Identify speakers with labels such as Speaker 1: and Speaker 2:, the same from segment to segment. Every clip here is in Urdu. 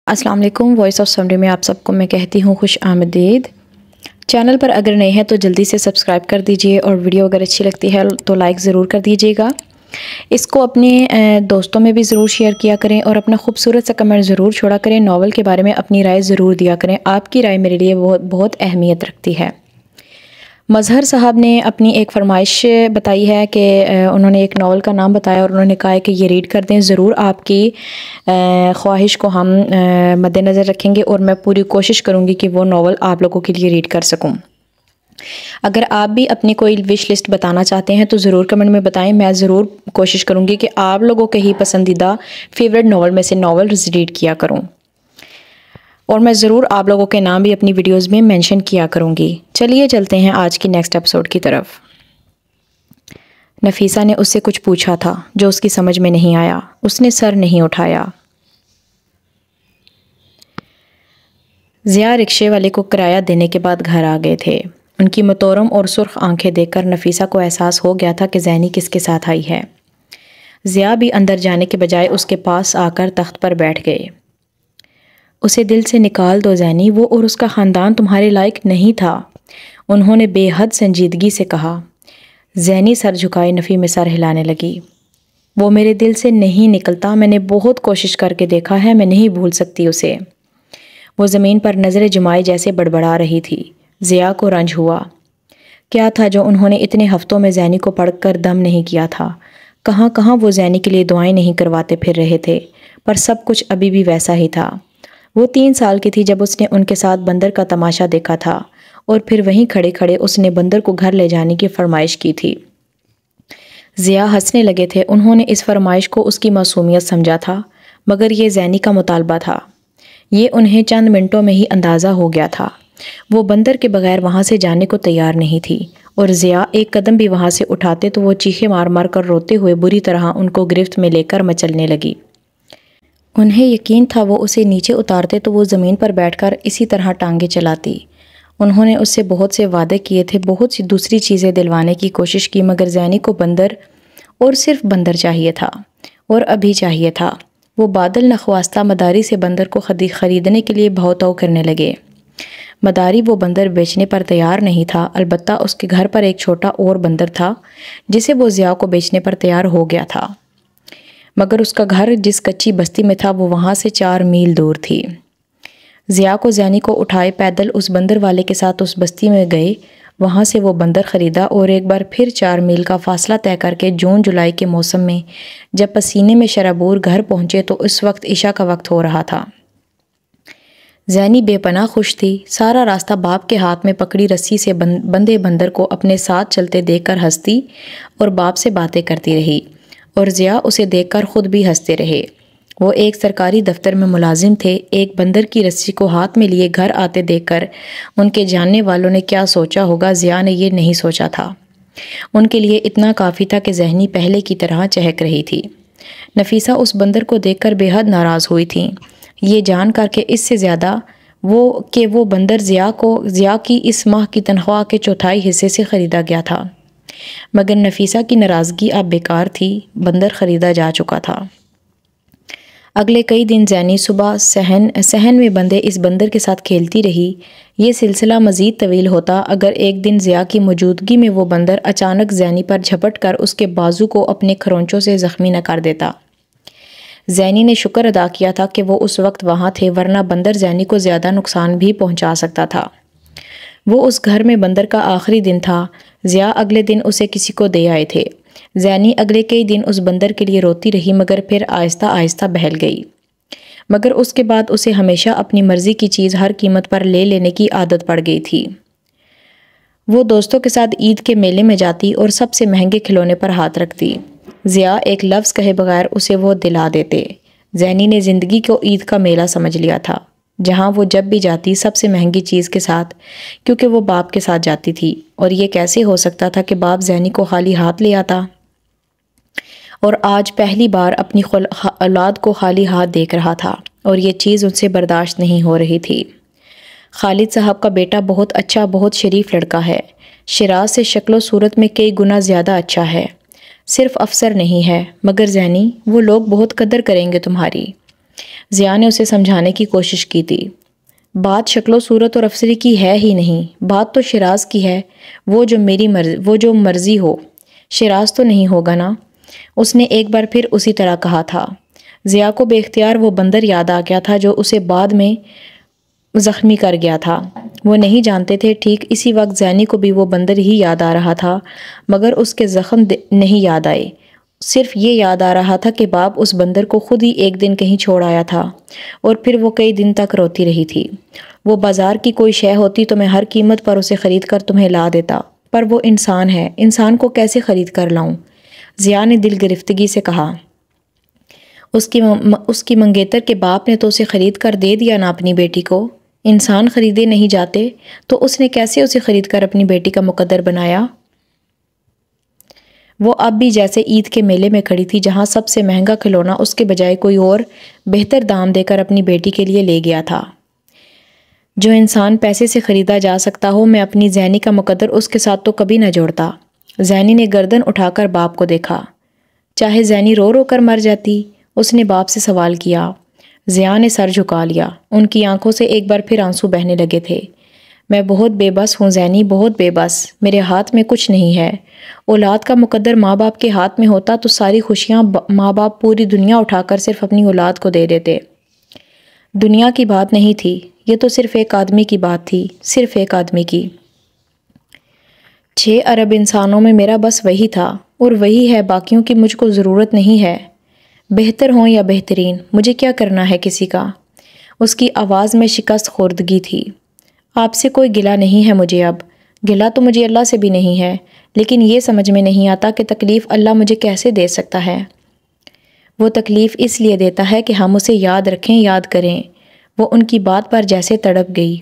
Speaker 1: السلام علیکم، وائس آف سمری میں آپ سب کو میں کہتی ہوں خوش آمدید۔ چینل پر اگر نئے ہیں تو جلدی سے سبسکرائب کر دیجئے اور ویڈیو اگر اچھی لگتی ہے تو لائک ضرور کر دیجئے گا۔ اس کو اپنے دوستوں میں بھی ضرور شیئر کیا کریں اور اپنا خوبصورت سا کمنٹ ضرور چھوڑا کریں۔ ناول کے بارے میں اپنی رائے ضرور دیا کریں، آپ کی رائے میرے لیے بہت اہمیت رکھتی ہے۔ مظہر صاحب نے اپنی ایک فرمائش بتائی ہے کہ انہوں نے ایک ناول کا نام بتایا اور انہوں نے کہا ہے کہ یہ ریڈ کر دیں۔ ضرور آپ کی خواہش کو ہم مد نظر رکھیں گے اور میں پوری کوشش کروں گی کہ وہ ناول آپ لوگوں کے لیے ریڈ کر سکوں۔ اگر آپ بھی اپنی کوئی وش لسٹ بتانا چاہتے ہیں تو ضرور کمنٹ میں بتائیں، میں ضرور کوشش کروں گی کہ آپ لوگوں کے ہی پسندیدہ فیورٹ ناول میں سے ناول ریڈ کیا کروں، اور میں ضرور آپ لوگوں کے نام بھی اپنی ویڈیوز میں مینشن کیا کروں گی۔ چلیے چلتے ہیں آج کی نیکسٹ ایپیسوڈ کی طرف۔ نفیسہ نے اس سے کچھ پوچھا تھا جو اس کی سمجھ میں نہیں آیا۔ اس نے سر نہیں اٹھایا۔ ضیاء رکشے والے کو کرایہ دینے کے بعد گھر آ گئے تھے۔ ان کی متورم اور سرخ آنکھیں دیکھ کر نفیسہ کو احساس ہو گیا تھا کہ زینی کس کے ساتھ آئی ہے۔ ضیاء بھی اندر جانے کے بجائے اس کے پاس آ کر تخت پر بیٹھ گئے۔ اسے دل سے نکال دو زینی، وہ اور اس کا خاندان تمہارے لائق نہیں تھا، انہوں نے بے حد سنجیدگی سے کہا۔ زینی سر جھکائے نفی میں سر ہلانے لگی۔ وہ میرے دل سے نہیں نکلتا، میں نے بہت کوشش کر کے دیکھا ہے، میں نہیں بھول سکتی اسے۔ وہ زمین پر نظریں جمائے جیسے بڑبڑا رہی تھی۔ ضیاء کو رنج ہوا۔ کیا تھا جو انہوں نے اتنے ہفتوں میں زینی کو پڑھ کر دم نہیں کیا تھا؟ کہاں کہاں وہ زینی کے لیے دعائیں نہیں کرواتے پھر رہے تھے، پر سب کچھ ابھی بھی ویسا ہی تھا۔ وہ 3 سال کی تھی جب اس نے ان کے ساتھ بندر کا تماشا دیکھا تھا، اور پھر وہیں کھڑے کھڑے اس نے بندر کو گھر لے جانے کی فرمائش کی تھی۔ ضیاء ہنسنے لگے تھے۔ انہوں نے اس فرمائش کو اس کی معصومیت سمجھا تھا، مگر یہ زینی کا مطالبہ تھا۔ یہ انہیں چند منٹوں میں ہی اندازہ ہو گیا تھا۔ وہ بندر کے بغیر وہاں سے جانے کو تیار نہیں تھی، اور ضیاء ایک قدم بھی وہاں سے اٹھاتے تو وہ چیخیں مار مار کر روتے ہوئے بری طرح ان کو گرفت میں لے کر مچلنے لگی۔ انہیں یقین تھا وہ اسے نیچے اتارتے تو وہ زمین پر بیٹھ کر اسی طرح ٹانگیں چلاتی۔ انہوں نے اس سے بہت سے وعدے کیے تھے، بہت سی دوسری چیزیں دلوانے کی کوشش کی، مگر زینی کو بندر اور صرف بندر چاہیے تھا، اور ابھی چاہیے تھا۔ وہ بادل نخواستہ مداری سے بندر کو خریدنے کے لیے بھاؤ تاؤ کرنے لگے۔ مداری وہ بندر بیچنے پر تیار نہیں تھا، البتہ اس کے گھر پر ایک چھوٹا اور بندر تھا جسے وہ ضیاء کو بیچنے پر تیار ہو گیا تھا، مگر اس کا گھر جس کچی بستی میں تھا وہ وہاں سے 4 میل دور تھی۔ ضیاء کو زینی کو اٹھائے پیدل اس بندر والے کے ساتھ اس بستی میں گئے، وہاں سے وہ بندر خریدا اور ایک بار پھر 4 میل کا فاصلہ طے کر کے جون جولائی کے موسم میں جب پسینے میں شرابور گھر پہنچے تو اس وقت عشاء کا وقت ہو رہا تھا۔ زینی بے پناہ خوش تھی۔ سارا راستہ باپ کے ہاتھ میں پکڑی رسی سے بندھے بندر کو اپنے ساتھ چلتے دیکھ کر ہنستی اور باپ سے باتیں کرتی رہی، اور ضیاء اسے دیکھ کر خود بھی ہنستے رہے۔ وہ ایک سرکاری دفتر میں ملازم تھے۔ ایک بندر کی رسی کو ہاتھ میں لیے گھر آتے دیکھ کر ان کے جاننے والوں نے کیا سوچا ہوگا، ضیاء نے یہ نہیں سوچا تھا۔ ان کے لیے اتنا کافی تھا کہ ذہنی پہلے کی طرح چہک رہی تھی۔ نفیسہ اس بندر کو دیکھ کر بے حد ناراض ہوئی تھیں، یہ جان کر کہ اس سے زیادہ وہ بندر ضیاء کی اس ماہ کی تنخواہ کے 1/4 حصے سے خریدا گیا تھا۔ مگر نفیسہ کی ناراضگی اب بیکار تھی، بندر خریدا جا چکا تھا۔ اگلے کئی دن زینی صبح صحن میں بندھے اس بندر کے ساتھ کھیلتی رہی۔ یہ سلسلہ مزید طویل ہوتا اگر ایک دن ضیاء کی موجودگی میں وہ بندر اچانک زینی پر جھپٹ کر اس کے بازو کو اپنے کھرونچوں سے زخمی نہ کر دیتا۔ زینی نے شکر ادا کیا تھا کہ وہ اس وقت وہاں تھے، ورنہ بندر زینی کو زیادہ نقصان بھی پہنچا سکتا تھا۔ وہ اس گھر میں بندر کا آخری دن تھا۔ ضیاء اگلے دن اسے کسی کو دے آئے تھے۔ زینی اگلے کئی دن اس بندر کے لیے روتی رہی، مگر پھر آہستہ آہستہ بہل گئی۔ مگر اس کے بعد اسے ہمیشہ اپنی مرضی کی چیز ہر قیمت پر لے لینے کی عادت پڑ گئی تھی۔ وہ دوستوں کے ساتھ عید کے میلے میں جاتی اور سب سے مہنگے کھلونے پر ہاتھ رکھتی۔ ضیاء ایک لفظ کہے بغیر اسے وہ دلا دیتے۔ زینی نے زندگی کو عید کا میلہ سمجھ لیا تھا، جہاں وہ جب بھی جاتی سب سے مہنگی چیز کے ساتھ، کیونکہ وہ باپ کے ساتھ جاتی تھی، اور یہ کیسے ہو سکتا تھا کہ باپ زینی کو خالی ہاتھ لے آتا؟ اور آج پہلی بار اپنی اولاد کو خالی ہاتھ دیکھ رہا تھا، اور یہ چیز ان سے برداشت نہیں ہو رہی تھی۔ خالد صاحب کا بیٹا بہت اچھا، بہت شریف لڑکا ہے، شیراز سے شکل و صورت میں کئی گنا زیادہ اچھا ہے، صرف افسر نہیں ہے، مگر زینی وہ لوگ بہت قدر کریں گے تمہاری۔ ضیاء نے اسے سمجھانے کی کوشش کی تھی۔ بات شکل و صورت اور افسری کی ہے ہی نہیں، بات تو شیراز کی ہے، وہ جو مرضی ہو، شیراز تو نہیں ہوگا نا؟ اس نے ایک بار پھر اسی طرح کہا تھا۔ ضیاء کو بے اختیار وہ بندر یاد آ گیا تھا جو اسے بعد میں زخمی کر گیا تھا۔ وہ نہیں جانتے تھے ٹھیک اسی وقت زینی کو بھی وہ بندر ہی یاد آ رہا تھا، مگر اس کے زخم نہیں یاد آئے، صرف یہ یاد آ رہا تھا کہ باپ اس بندر کو خود ہی ایک دن کہیں چھوڑ آیا تھا اور پھر وہ کئی دن تک روتی رہی تھی۔ وہ بازار کی کوئی شے ہوتی تو میں ہر قیمت پر اسے خرید کر تمہیں لا دیتا، پر وہ انسان ہے، انسان کو کیسے خرید کر لاؤں؟ ضیاء نے دل گرفتگی سے کہا۔ اس کی منگیتر کے باپ نے تو اسے خرید کر دے دیا نا اپنی بیٹی کو۔ انسان خریدے نہیں جاتے تو اس نے کیسے اسے خرید کر اپنی بیٹی کا مقدر بنایا؟ وہ اب بھی جیسے عید کے میلے میں کھڑی تھی جہاں سب سے مہنگا کھلونا اس کے بجائے کوئی اور بہتر دام دے کر اپنی بیٹی کے لیے لے گیا تھا۔ جو انسان پیسے سے خریدا جا سکتا ہو، میں اپنی زینی کا مقدر اس کے ساتھ تو کبھی نہ جوڑتا۔ زینی نے گردن اٹھا کر باپ کو دیکھا۔ چاہے زینی رو رو کر مر جاتی؟ اس نے باپ سے سوال کیا۔ ضیاء نے سر جھکا لیا، ان کی آنکھوں سے ایک بار پھر آنسو بہنے لگے تھے۔ میں بہت بے بس ہوں زینی، بہت بے بس، میرے ہاتھ میں کچھ نہیں ہے۔ اولاد کا مقدر ماں باپ کے ہاتھ میں ہوتا تو ساری خوشیاں ماں باپ پوری دنیا اٹھا کر صرف اپنی اولاد کو دے دیتے۔ دنیا کی بات نہیں تھی، یہ تو صرف ایک آدمی کی بات تھی، صرف ایک آدمی کی۔ 6 ارب انسانوں میں میرا بس وہی تھا اور وہی ہے، باقیوں کی مجھ کو ضرورت نہیں ہے۔ بہتر ہوں یا بہترین، مجھے کیا کرنا ہے کسی کا؟ اس کی آواز میں شکست خوردگی تھی۔ آپ سے کوئی گلہ نہیں ہے مجھے اب، گلہ تو مجھے اللہ سے بھی نہیں ہے، لیکن یہ سمجھ میں نہیں آتا کہ تکلیف اللہ مجھے کیسے دے سکتا ہے۔ وہ تکلیف اس لیے دیتا ہے کہ ہم اسے یاد رکھیں، یاد کریں۔ وہ ان کی بات پر جیسے تڑپ گئی۔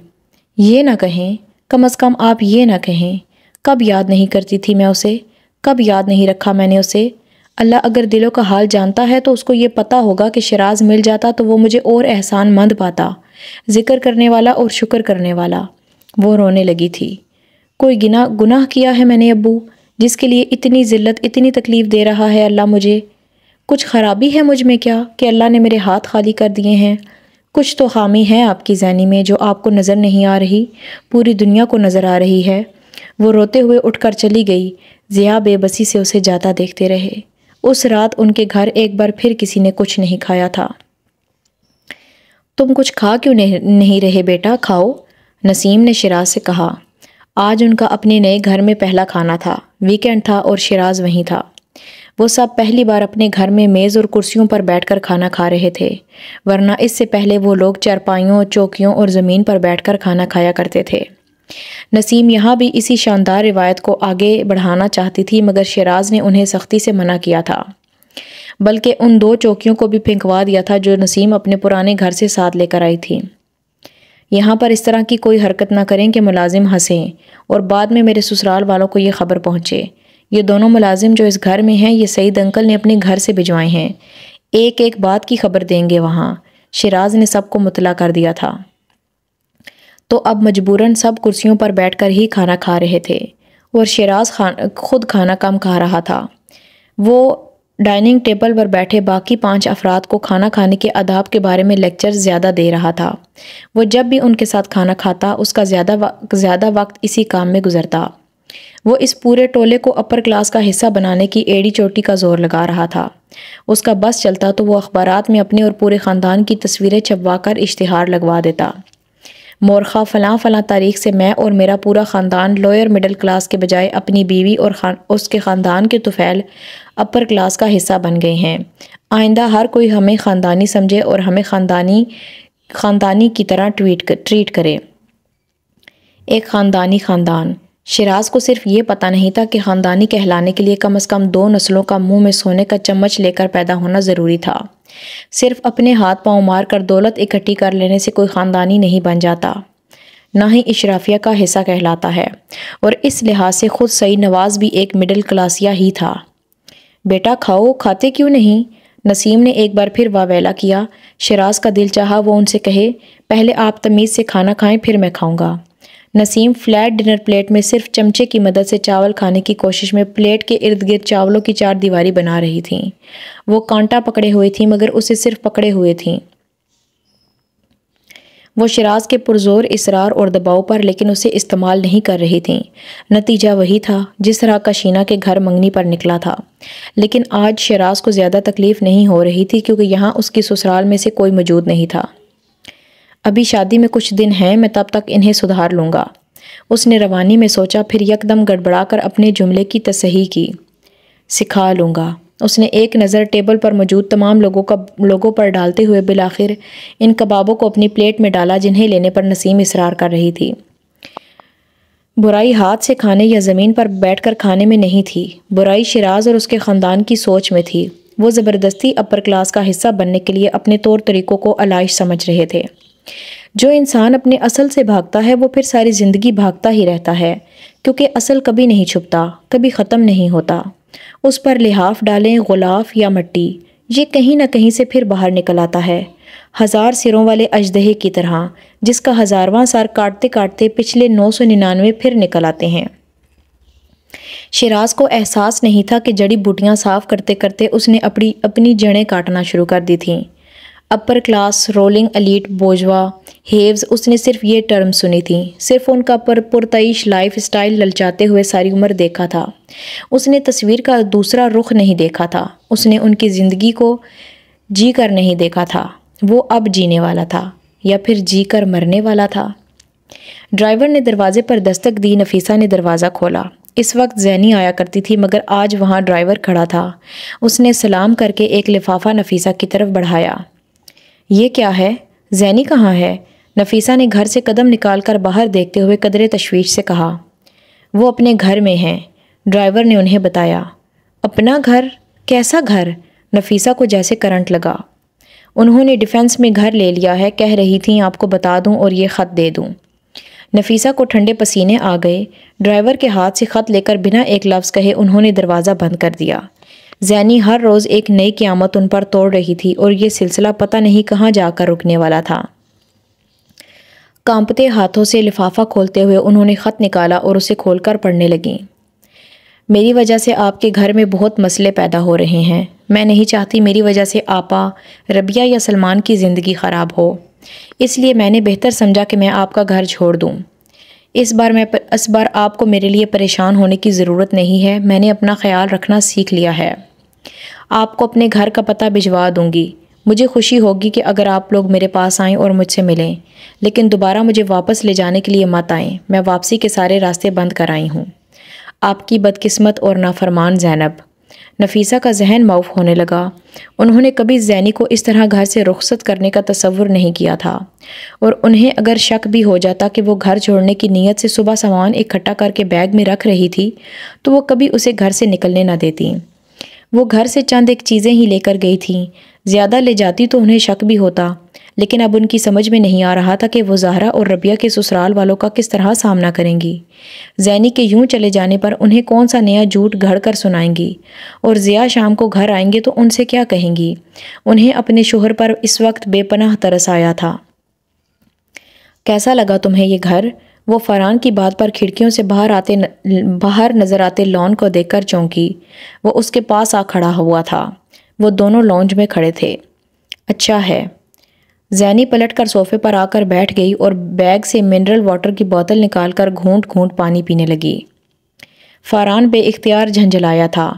Speaker 1: یہ نہ کہیں، کم از کم آپ یہ نہ کہیں، کب یاد نہیں کرتی تھی میں اسے، کب یاد نہیں رکھا میں نے اسے۔ اللہ اگر دلوں کا حال جانتا ہے تو اس کو یہ پتہ ہوگا کہ شیراز مل جاتا تو وہ مجھے اور احسان مند پاتا، ذکر کرنے والا اور شکر کرنے والا۔ وہ رونے لگی تھی۔ کوئی گناہ کیا ہے میں نے ابو، جس کے لیے اتنی ذلت، اتنی تکلیف دے رہا ہے اللہ مجھے؟ کچھ خرابی ہے مجھ میں کیا کہ اللہ نے میرے ہاتھ خالی کر دیے ہیں؟ کچھ تو خامی ہے آپ کی زینی میں جو آپ کو نظر نہیں آ رہی، پوری دنیا کو نظر آ رہی ہے۔ وہ روتے ہوئے اٹھ کر چلی گئی۔ ضیاء بے بسی سے اسے جاتا دیکھتے رہے۔ اس رات ان کے گھر ایک بار پھر کسی نے کچھ نہیں کھایا تھا۔ تم کچھ کھا کیوں نہیں رہے بیٹا؟ کھاؤ، نسیم نے شیراز سے کہا۔ آج ان کا اپنے نئے گھر میں پہلا کھانا تھا، ویکینڈ تھا اور شیراز وہیں تھا۔ وہ سب پہلی بار اپنے گھر میں میز اور کرسیوں پر بیٹھ کر کھانا کھا رہے تھے، ورنہ اس سے پہلے وہ لوگ چارپائیوں، چوکیوں اور زمین پر بیٹھ کر کھانا کھایا کرتے تھے۔ نسیم یہاں بھی اسی شاندار روایت کو آگے بڑھانا چاہتی تھی، مگر شیراز نے انہیں سختی سے منع کیا تھا، بلکہ ان 2 چوکیوں کو بھی پھینکوا دیا تھا جو نسیم اپنے پرانے گھر سے ساتھ لے کر آئی تھی۔ یہاں پر اس طرح کی کوئی حرکت نہ کریں کہ ملازم ہنسیں اور بعد میں میرے سسرال والوں کو یہ خبر پہنچے۔ یہ دونوں ملازم جو اس گھر میں ہیں یہ سعید انکل نے اپنے گھر سے بھجوائے ہیں، ایک ایک بات کی خبر دیں گے وہاں۔ شیراز نے سب کو مطلع کر دیا تھا۔ تو اب مجبوراً سب کرسیوں پر بیٹھ کر ہی کھانا کھا رہے تھے اور شیراز خود کھانا کم کھا رہا تھا۔ وہ ڈائننگ ٹیبل پر بیٹھے باقی 5 افراد کو کھانا کھانے کے آداب کے بارے میں لیکچر زیادہ دے رہا تھا۔ وہ جب بھی ان کے ساتھ کھانا کھاتا اس کا زیادہ وقت اسی کام میں گزرتا۔ وہ اس پورے ٹولے کو اپر کلاس کا حصہ بنانے کی ایڑی چوٹی کا زور لگا رہا تھا۔ اس کا بس چلتا تو وہ اخبارات میں اپنے اور پورے خاندان کی تصویریں چھپوا کر اشتہار لگوا دیتا۔ مورخہ فلاں فلاں تاریخ سے میں اور میرا پورا خاندان لوئر مڈل کلاس کے بجائے اپنی بیوی اور اس کے خاندان کے طفیل اپر کلاس کا حصہ بن گئے ہیں۔ آئندہ ہر کوئی ہمیں خاندانی سمجھے اور ہمیں خاندانی کی طرح ٹریٹ کرے۔ ایک خاندانی خاندان۔ شیراز کو صرف یہ پتہ نہیں تھا کہ خاندانی کہلانے کے لیے کم از کم 2 نسلوں کا منہ میں سونے کا چمچ لے کر پیدا ہونا ضروری تھا۔ صرف اپنے ہاتھ پاؤں مار کر دولت اکٹھی کر لینے سے کوئی خاندانی نہیں بن جاتا، نہ ہی اشرافیہ کا حصہ کہلاتا ہے، اور اس لحاظ سے خود سعید نواز بھی ایک مڈل کلاسیہ ہی تھا۔ بیٹا کھاؤ، کھاتے کیوں نہیں؟ نسیم نے ایک بار پھر واویلا کیا۔ شیراز کا دل چاہا وہ ان سے کہے، پہلے آپ تمیز سے کھانا کھائیں پھر میں کھاؤں گا۔ نسیم فلیٹ ڈنر پلیٹ میں صرف چمچے کی مدد سے چاول کھانے کی کوشش میں پلیٹ کے ارد گرد چاولوں کی 4 دیواری بنا رہی تھیں۔ وہ کانٹا پکڑے ہوئے تھیں مگر اسے صرف پکڑے ہوئے تھیں۔ وہ شیراز کے پرزور اصرار اور دباؤ پر لیکن اسے استعمال نہیں کر رہی تھیں۔ نتیجہ وہی تھا جس طرح کا شینا کے گھر منگنی پر نکلا تھا، لیکن آج شیراز کو زیادہ تکلیف نہیں ہو رہی تھی کیونکہ یہاں اس کی سسرال میں سے کوئی موجود نہیں تھا۔ ابھی شادی میں کچھ دن ہیں، میں تب تک انہیں سدھار لوں گا، اس نے روانی میں سوچا، پھر یکدم گڑبڑا کر اپنے جملے کی تصحیح کی۔ سکھا لوں گا۔ اس نے ایک نظر ٹیبل پر موجود تمام لوگوں پر ڈالتے ہوئے بالآخر ان کبابوں کو اپنی پلیٹ میں ڈالا جنہیں لینے پر نسیم اصرار کر رہی تھی۔ برائی ہاتھ سے کھانے یا زمین پر بیٹھ کر کھانے میں نہیں تھی، برائی شیراز اور اس کے خاندان کی سوچ میں تھی۔ وہ زبردستی اپر کلاس کا حصہ بننے کے لیے اپنے طور طریقوں کو علائش سمجھ رہے تھے۔ جو انسان اپنے اصل سے بھاگتا ہے وہ پھر ساری زندگی بھاگتا ہی رہتا ہے، کیونکہ اصل کبھی نہیں چھپتا، کبھی ختم نہیں ہوتا۔ اس پر لحاف ڈالیں، غلاف یا مٹی، یہ کہیں نہ کہیں سے پھر باہر نکل آتا ہے، ہزار سروں والے اژدہے کی طرح، جس کا ہزارواں سر کاٹتے کاٹتے پچھلے 999 پھر نکل آتے ہیں۔ شیراز کو احساس نہیں تھا کہ جڑی بوٹیاں صاف کرتے کرتے اس نے اپنی جڑیں کاٹنا شروع کر دی تھیں۔ Upper class, rolling elite, bourgeois, ہیوز، اس نے صرف یہ ٹرم سنی تھیں، صرف ان کا پرتعیش لائف سٹائل للچاتے ہوئے ساری عمر دیکھا تھا۔ اس نے تصویر کا دوسرا رخ نہیں دیکھا تھا، اس نے ان کی زندگی کو جی کر نہیں دیکھا تھا۔ وہ اب جینے والا تھا یا پھر جی کر مرنے والا تھا۔ ڈرائیور نے دروازے پر دستک دی، نفیسہ نے دروازہ کھولا۔ اس وقت زینی آیا کرتی تھی مگر آج وہاں ڈرائیور کھڑا تھا۔ اس نے سلام کر کے ایک لفافہ نفیسہ کی طرف بڑھایا۔ یہ کیا ہے؟ زینی کہاں ہے؟ نفیسہ نے گھر سے قدم نکال کر باہر دیکھتے ہوئے قدرے تشویش سے کہا۔ وہ اپنے گھر میں ہیں، ڈرائیور نے انہیں بتایا۔ اپنا گھر؟ کیسا گھر؟ نفیسہ کو جیسے کرنٹ لگا۔ انہوں نے ڈیفنس میں گھر لے لیا ہے، کہہ رہی تھیں آپ کو بتا دوں اور یہ خط دے دوں۔ نفیسہ کو ٹھنڈے پسینے آ گئے۔ ڈرائیور کے ہاتھ سے خط لے کر بنا ایک لفظ کہے انہوں نے دروازہ بند کر دیا۔ زینی ہر روز ایک نئی قیامت ان پر توڑ رہی تھی اور یہ سلسلہ پتہ نہیں کہاں جا کر رکنے والا تھا۔ کانپتے ہاتھوں سے لفافہ کھولتے ہوئے انہوں نے خط نکالا اور اسے کھول کر پڑھنے لگیں۔ میری وجہ سے آپ کے گھر میں بہت مسئلے پیدا ہو رہے ہیں۔ میں نہیں چاہتی میری وجہ سے آپا، ربیہ یا سلمان کی زندگی خراب ہو، اس لیے میں نے بہتر سمجھا کہ میں آپ کا گھر چھوڑ دوں۔ اس بار آپ کو میرے لیے پریشان ہونے کی ضرورت نہیں ہے، میں نے اپنا خیال رکھنا سیکھ لیا ہے۔ آپ کو اپنے گھر کا پتہ بھجوا دوں گی۔ مجھے خوشی ہوگی کہ اگر آپ لوگ میرے پاس آئیں اور مجھ سے ملیں، لیکن دوبارہ مجھے واپس لے جانے کے لیے مت آئیں، میں واپسی کے سارے راستے بند کر آئی ہوں۔ آپ کی بدقسمت اور نافرمان زینب۔ نفیسہ کا ذہن معاف ہونے لگا۔ انہوں نے کبھی زینی کو اس طرح گھر سے رخصت کرنے کا تصور نہیں کیا تھا، اور انہیں اگر شک بھی ہو جاتا کہ وہ گھر چھوڑنے کی نیت سے صبح سامان اکٹھا کر کے بیگ میں رکھ رہی تھی تو وہ کبھی اسے گھر سے نکلنے نہ دیتی۔ وہ گھر سے چند ایک چیزیں ہی لے کر گئی تھیں، زیادہ لے جاتی تو انہیں شک بھی ہوتا، لیکن اب ان کی سمجھ میں نہیں آ رہا تھا کہ وہ زہرا اور ربیہ کے سسرال والوں کا کس طرح سامنا کریں گی۔ زینی کے یوں چلے جانے پر انہیں کون سا نیا جھوٹ گھڑ کر سنائیں گی، اور ضیاء شام کو گھر آئیں گے تو ان سے کیا کہیں گی۔ انہیں اپنے شوہر پر اس وقت بے پناہ ترس آیا تھا۔ کیسا لگا تمہیں یہ گھر؟ وہ فرحان کی بات پر کھڑکیوں سے باہر نظر آتے لان کو دیکھ کر چونکی۔ وہ اس کے پاس آ کھڑا ہوا تھا۔ وہ دونوں لانج میں کھڑے تھے۔ اچھا ہے۔ زینی پلٹ کر صوفے پر آ کر بیٹھ گئی اور بیگ سے منرل واٹر کی بوتل نکال کر گھونٹ گھونٹ پانی پینے لگی۔ فرحان بے اختیار جھنجھلایا تھا۔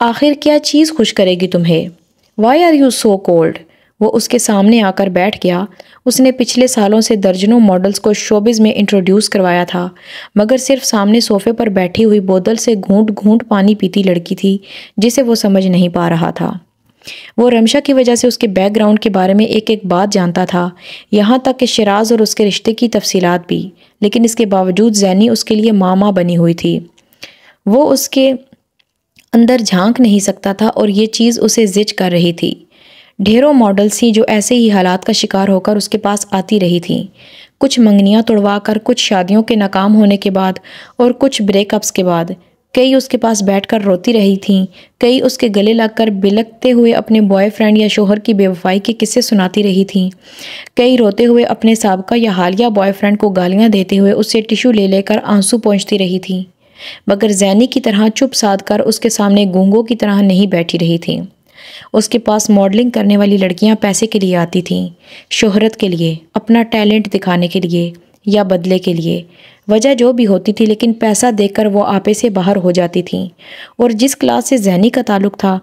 Speaker 1: آخر کیا چیز خوش کرے گی تمہیں؟ Why are you so cold? وہ اس کے سامنے آ کر بیٹھ گیا۔ اس نے پچھلے سالوں سے درجنوں ماڈلز کو شوبز میں انٹروڈیوس کروایا تھا، مگر صرف سامنے صوفے پر بیٹھی ہوئی بوتل سے گھونٹ گھونٹ پانی پیتی لڑکی تھی جسے وہ سمجھ نہیں پا رہا تھا۔ وہ رمشا کی وجہ سے اس کے بیک گراؤنڈ کے بارے میں ایک ایک بات جانتا تھا، یہاں تک کہ شیراز اور اس کے رشتے کی تفصیلات بھی، لیکن اس کے باوجود زینی اس کے لیے ماں بنی ہوئی تھی۔ وہ اس کے اندر جھانک نہیں سکتا تھا اور یہ چیز اسے زج کر رہی تھی۔ ڈھیروں ماڈلز تھیں جو ایسے ہی حالات کا شکار ہو کر اس کے پاس آتی رہی تھیں، کچھ منگنیاں توڑوا کر، کچھ شادیوں کے ناکام ہونے کے بعد اور کچھ بریک اپس کے بعد۔ کئی اس کے پاس بیٹھ کر روتی رہی تھیں، کئی اس کے گلے لگ کر بلکتے ہوئے اپنے بوائے فرینڈ یا شوہر کی بے وفائی کے قصے سناتی رہی تھیں، کئی روتے ہوئے اپنے سابقہ یا حالیہ بوائے فرینڈ کو گالیاں دیتے ہوئے اس سے ٹیشو لے کر آنسو پونچھتی رہی تھیں، مگر زینی کی طرح چپ سادھ کر اس کے سامنے گونگوں کی طرح نہیں بیٹھی رہی تھیں۔ اس کے پاس ماڈلنگ کرنے والی لڑکیاں پیسے کے لیے آتی تھیں، شہرت کے لیے، اپنا ٹیلنٹ دکھانے کے لیے یا بدلے کے لیے، وجہ جو بھی ہوتی تھی، لیکن پیسہ دیکھ کر وہ آپے سے باہر ہو جاتی تھیں۔ اور جس کلاس سے زینی کا تعلق تھا،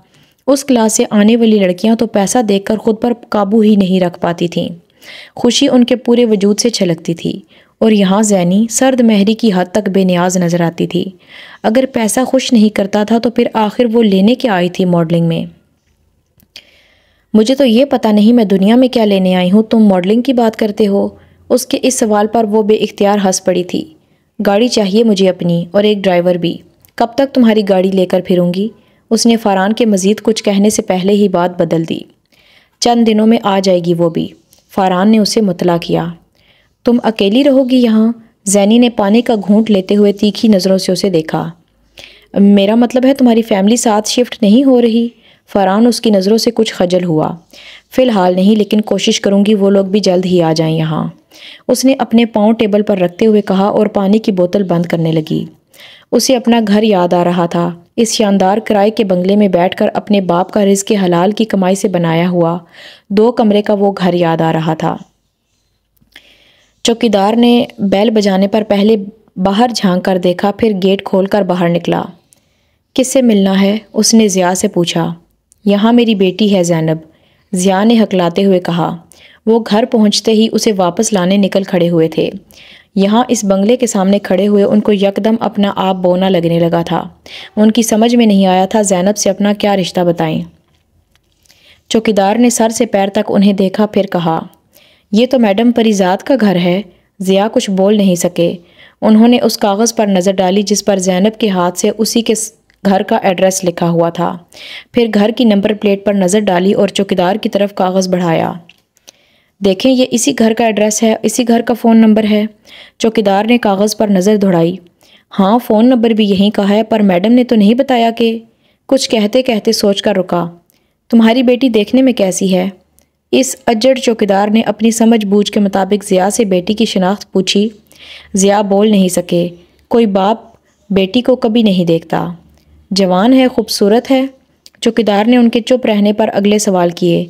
Speaker 1: اس کلاس سے آنے والی لڑکیاں تو پیسہ دیکھ کر خود پر قابو ہی نہیں رکھ پاتی تھیں۔ خوشی ان کے پورے وجود سے چھلکتی تھی، اور یہاں زینی سرد مہری کی حد تک بے نیاز نظر آتی تھی۔ اگر پیسہ خوش نہیں کرتا تھا تو پھر آخر وہ لینے کیا آئی تھی ماڈلنگ میں؟ مجھے تو یہ پتہ نہیں میں دنیا میں کیا لینے آئی ہوں، تم ماڈلنگ کی بات کرتے ہو؟ اس کے اس سوال پر وہ بے اختیار ہنس پڑی تھی۔ گاڑی چاہیے مجھے اپنی، اور ایک ڈرائیور بھی۔ کب تک تمہاری گاڑی لے کر پھروں گی؟ اس نے فاران کے مزید کچھ کہنے سے پہلے ہی بات بدل دی۔ چند دنوں میں آ جائے گی وہ بھی، فاران نے اسے مطلع کیا۔ تم اکیلی رہو گی یہاں؟ زینی نے پانی کا گھونٹ لیتے ہوئے تیکھی نظروں سے اسے دیکھا۔ میرا مطلب ہے تمہاری فیملی ساتھ شفٹ نہیں ہو رہی؟ فاران اس کی نظروں سے کچھ خجل ہوا۔ فی الحال نہیں، لیکن کوشش کروں گی وہ لوگ بھی جلد ہی آ جائیں یہاں، اس نے اپنے پاؤں ٹیبل پر رکھتے ہوئے کہا اور پانی کی بوتل بند کرنے لگی۔ اسے اپنا گھر یاد آ رہا تھا، اس شاندار کرائے کے بنگلے میں بیٹھ کر اپنے باپ کا رزق حلال کی کمائی سے بنایا ہوا 2 کمرے کا وہ گھر یاد آ رہا تھا۔ چوکیدار نے بیل بجانے پر پہلے باہر جھانک کر دیکھا، پھر گیٹ کھول کر باہر نکلا۔ کس سے ملنا ہے؟ اس نے ضیاء سے پوچھا۔ یہاں میری بیٹی ہے زینب، ضیاء نے ہکلاتے ہوئے کہا۔ وہ گھر پہنچتے ہی اسے واپس لانے نکل کھڑے ہوئے تھے۔ یہاں اس بنگلے کے سامنے کھڑے ہوئے ان کو یکدم اپنا آپ بونا لگنے لگا تھا۔ ان کی سمجھ میں نہیں آیا تھا زینب سے اپنا کیا رشتہ بتائیں۔ چوکیدار نے سر سے پیر تک انہیں دیکھا، پھر کہا، یہ تو میڈم پریزاد کا گھر ہے۔ ضیاء کچھ بول نہیں سکے۔ انہوں نے اس کاغذ پر نظر ڈالی جس پر زینب کے ہاتھ سے اسی کے گھر کا ایڈریس لکھا ہوا تھا، پھر گھر کی نمبر پلیٹ پر نظر ڈالی اور چوکیدار کی طرف کاغذ بڑھایا۔ دیکھیں، یہ اسی گھر کا ایڈریس ہے، اسی گھر کا فون نمبر ہے۔ چوکیدار نے کاغذ پر نظر دوڑائی۔ ہاں، فون نمبر بھی یہیں کا ہے، پر میڈم نے تو نہیں بتایا کہ… کچھ کہتے کہتے سوچ کر رکا۔ تمہاری بیٹی دیکھنے میں کیسی ہے؟ اس اجڑ چوکیدار نے اپنی سمجھ بوجھ کے مطابق ضیاء سے بیٹی کی شناخت پوچھی۔ ضیاء بول نہیں سکے۔ کوئی باپ بیٹی کو کبھی نہیں دیکھتا۔ جوان ہے، خوبصورت ہے؟ چوکیدار نے ان کے چپ رہنے پر اگلے سوال کیے۔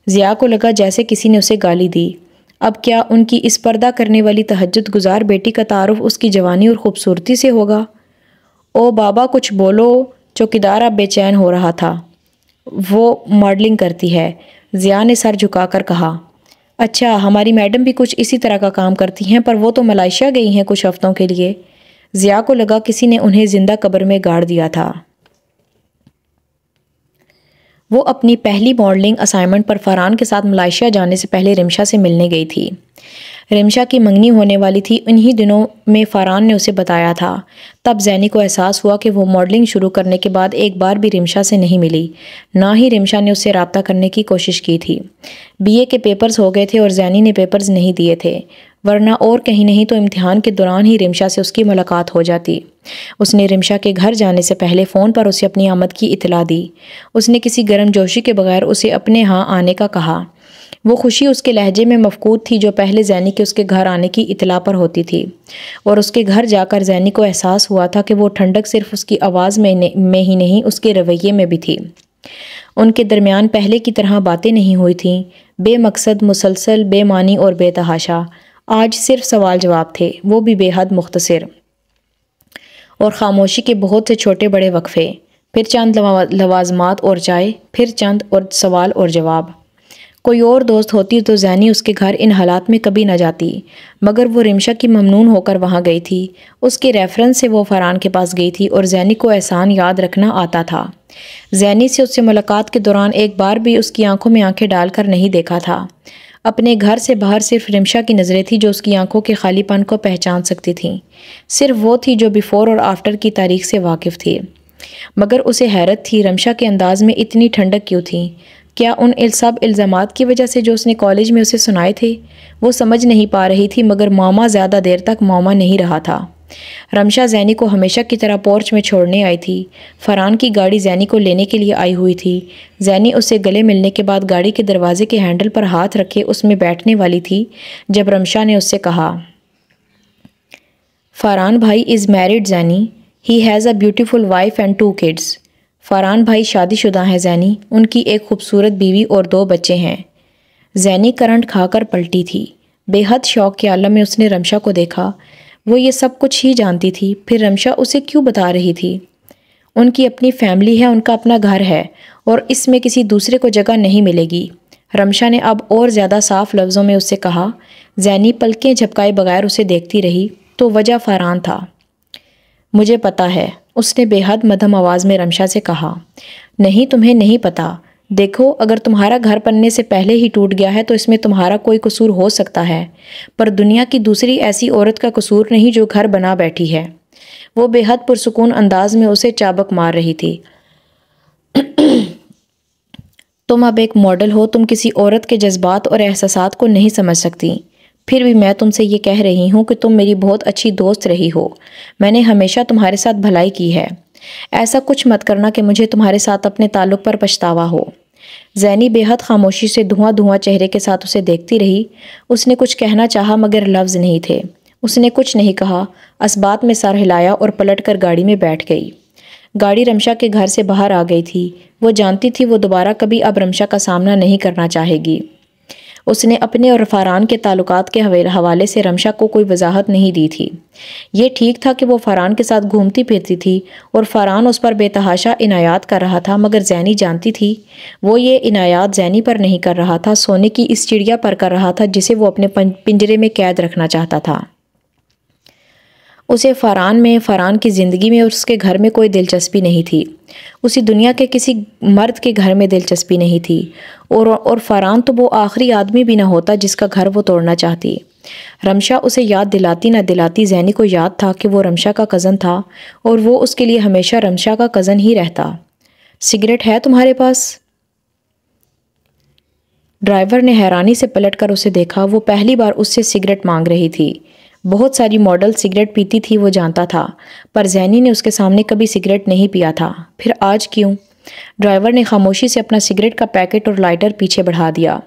Speaker 1: ضیاء کو لگا جیسے کسی نے اسے گالی دی۔ اب کیا ان کی اس پردہ کرنے والی تہجد گزار بیٹی کا تعارف اس کی جوانی اور خوبصورتی سے ہوگا؟ او بابا کچھ بولو، چوکیدار اب بے چین ہو رہا تھا۔ وہ ماڈلنگ کرتی ہے، ضیاء نے سر جھکا کر کہا۔ اچھا، ہماری میڈم بھی کچھ اسی طرح کا کام کرتی ہیں، پر وہ تو ملائیشیا گئی ہیں کچھ ہفتوں کے لیے۔ ضیاء کو لگا کسی نے انہیں زندہ قبر میں گاڑ دیا تھا۔ وہ اپنی پہلی ماڈلنگ اسائنمنٹ پر فاران کے ساتھ ملائیشیا جانے سے پہلے رمشا سے ملنے گئی تھی۔ رمشا کی منگنی ہونے والی تھی، انہی دنوں میں فاران نے اسے بتایا تھا۔ تب زینی کو احساس ہوا کہ وہ ماڈلنگ شروع کرنے کے بعد ایک بار بھی رمشا سے نہیں ملی، نہ ہی رمشا نے اس سے رابطہ کرنے کی کوشش کی تھی۔ BA کے پیپرز ہو گئے تھے اور زینی نے پیپرز نہیں دیے تھے، ورنہ اور کہیں نہیں تو امتحان کے دوران ہی رمشا سے اس کی ملاقات ہو جاتی۔ اس نے رمشا کے گھر جانے سے پہلے فون پر اسے اپنی آمد کی اطلاع دی۔ اس نے کسی گرم جوشی کے بغیر اسے اپنے ہاں آنے کا کہا۔ وہ خوشی اس کے لہجے میں مفقود تھی جو پہلے زینی کے اس کے گھر آنے کی اطلاع پر ہوتی تھی، اور اس کے گھر جا کر زینی کو احساس ہوا تھا کہ وہ ٹھنڈک صرف اس کی آواز میں ہی نہیں، اس کے رویے میں بھی تھی۔ ان کے درمیان پہلے کی طرح باتیں نہیں ہوئی تھیں، بے مقصد، مسلسل، بے معنی اور بے تحاشا۔ آج صرف سوال جواب تھے، وہ بھی بے حد مختصر، اور خاموشی کے بہت سے چھوٹے بڑے وقفے، پھر چند لوازمات اور چائے، پھر چند اور سوال اور جواب۔ کوئی اور دوست ہوتی تو زینی اس کے گھر ان حالات میں کبھی نہ جاتی، مگر وہ رمشا کی ممنون ہو کر وہاں گئی تھی۔ اس کے ریفرنس سے وہ فاران کے پاس گئی تھی، اور زینی کو احسان یاد رکھنا آتا تھا۔ زینی سے اس سے ملاقات کے دوران ایک بار بھی اس کی آنکھوں میں آنکھیں ڈال کر نہیں دیکھا تھا۔ اپنے گھر سے باہر صرف رمشا کی نظریں تھیں جو اس کی آنکھوں کے خالی پن کو پہچان سکتی تھیں۔ صرف وہ تھی جو بیفور اور آفٹر کی تاریخ سے واقف تھی۔ مگر اسے حیرت تھی، رمشا کے انداز میں اتنی ٹھنڈک کیوں تھی؟ کیا ان سب الزامات کی وجہ سے جو اس نے کالج میں اسے سنائے تھے؟ وہ سمجھ نہیں پا رہی تھی، مگر معمہ زیادہ دیر تک معمہ نہیں رہا تھا۔ رمشا زینی کو ہمیشہ کی طرح پورچ میں چھوڑنے آئی تھی۔ فاران کی گاڑی زینی کو لینے کے لیے آئی ہوئی تھی۔ زینی اس سے گلے ملنے کے بعد گاڑی کے دروازے کے ہینڈل پر ہاتھ رکھے اس میں بیٹھنے والی تھی جب رمشا نے اس سے کہا، فاران بھائی is married Zeeni, he has a beautiful wife and 2 kids۔ Farhan بھائی شادی شدہ ہیں زینی، ان کی ایک خوبصورت بیوی اور 2 بچے ہیں۔ زینی کرنٹ کھا کر پلٹی تھی۔ بے حد شوق کے عالم میں اس نے رمشا کو دیکھا۔ وہ یہ سب کچھ ہی جانتی تھی، پھر رمشا اسے کیوں بتا رہی تھی؟ ان کی اپنی فیملی ہے، ان کا اپنا گھر ہے، اور اس میں کسی دوسرے کو جگہ نہیں ملے گی۔ رمشا نے اب اور زیادہ صاف لفظوں میں اس سے کہا۔ زینی پلکیں جھپکائے بغیر اسے دیکھتی رہی تو وجہ فرحان تھا۔ مجھے پتا ہے، اس نے بے حد مدھم آواز میں رمشا سے کہا۔ نہیں، تمہیں نہیں پتا۔ دیکھو، اگر تمہارا گھر بننے سے پہلے ہی ٹوٹ گیا ہے تو اس میں تمہارا کوئی قصور ہو سکتا ہے، پر دنیا کی دوسری ایسی عورت کا قصور نہیں جو گھر بنا بیٹھی ہے۔ وہ بے حد پرسکون انداز میں اسے چابک مار رہی تھی۔ تم اب ایک ماڈل ہو، تم کسی عورت کے جذبات اور احساسات کو نہیں سمجھ سکتی۔ پھر بھی میں تم سے یہ کہہ رہی ہوں کہ تم میری بہت اچھی دوست رہی ہو۔ میں نے ہمیشہ تمہارے ساتھ بھلائی کی ہے۔ ایسا کچھ مت کرنا کہ مجھے تمہارے ساتھ اپنے تعلق پر پچھتاوا ہو۔ زینی بے حد خاموشی سے دھواں دھواں چہرے کے ساتھ اسے دیکھتی رہی۔ اس نے کچھ کہنا چاہا مگر لفظ نہیں تھے۔ اس نے کچھ نہیں کہا، اسبات میں سر ہلایا اور پلٹ کر گاڑی میں بیٹھ گئی۔ گاڑی رمشا کے گھر سے باہر آ گئی تھی۔ وہ جانتی تھی وہ دوبارہ کبھی اب رمشا کا سامنا نہیں کرنا چاہے گی۔ اس نے اپنے اور فرحان کے تعلقات کے حوالے سے رمشا کو کوئی وضاحت نہیں دی تھی۔ یہ ٹھیک تھا کہ وہ فرحان کے ساتھ گھومتی پھرتی تھی اور فرحان اس پر بے تحاشا عنایات کر رہا تھا، مگر زینی جانتی تھی وہ یہ عنایات زینی پر نہیں کر رہا تھا، سونے کی اس چڑیا پر کر رہا تھا جسے وہ اپنے پنجرے میں قید رکھنا چاہتا تھا۔ اسے فرحان کی زندگی میں اور اس کے گھر میں کوئی دلچسپی نہیں تھی۔ اسی دنیا کے کسی مرد کے گھر میں دلچسپی نہیں تھی، اور فرحان تو وہ آخری آدمی بھی نہ ہوتا جس کا گھر وہ توڑنا چاہتی۔ رمشا اسے یاد دلاتی نہ دلاتی زینی کو یاد تھا کہ وہ رمشا کا کزن تھا اور وہ اس کے لیے ہمیشہ رمشا کا کزن ہی رہتا۔ سگریٹ ہے تمہارے پاس؟ ڈرائیور نے حیرانی سے پلٹ کر اسے دیکھا۔ وہ پہلی بار اس سے سگریٹ مانگ رہی تھی۔ بہت ساری ماڈل سگریٹ پیتی تھی، وہ جانتا تھا، پر زینی نے اس کے سامنے کبھی سگریٹ نہیں پیا تھا۔ پھر آج کیوں؟ ڈرائیور نے خاموشی سے اپنا سگریٹ کا پیکٹ اور لائٹر پیچھے بڑھا دیا۔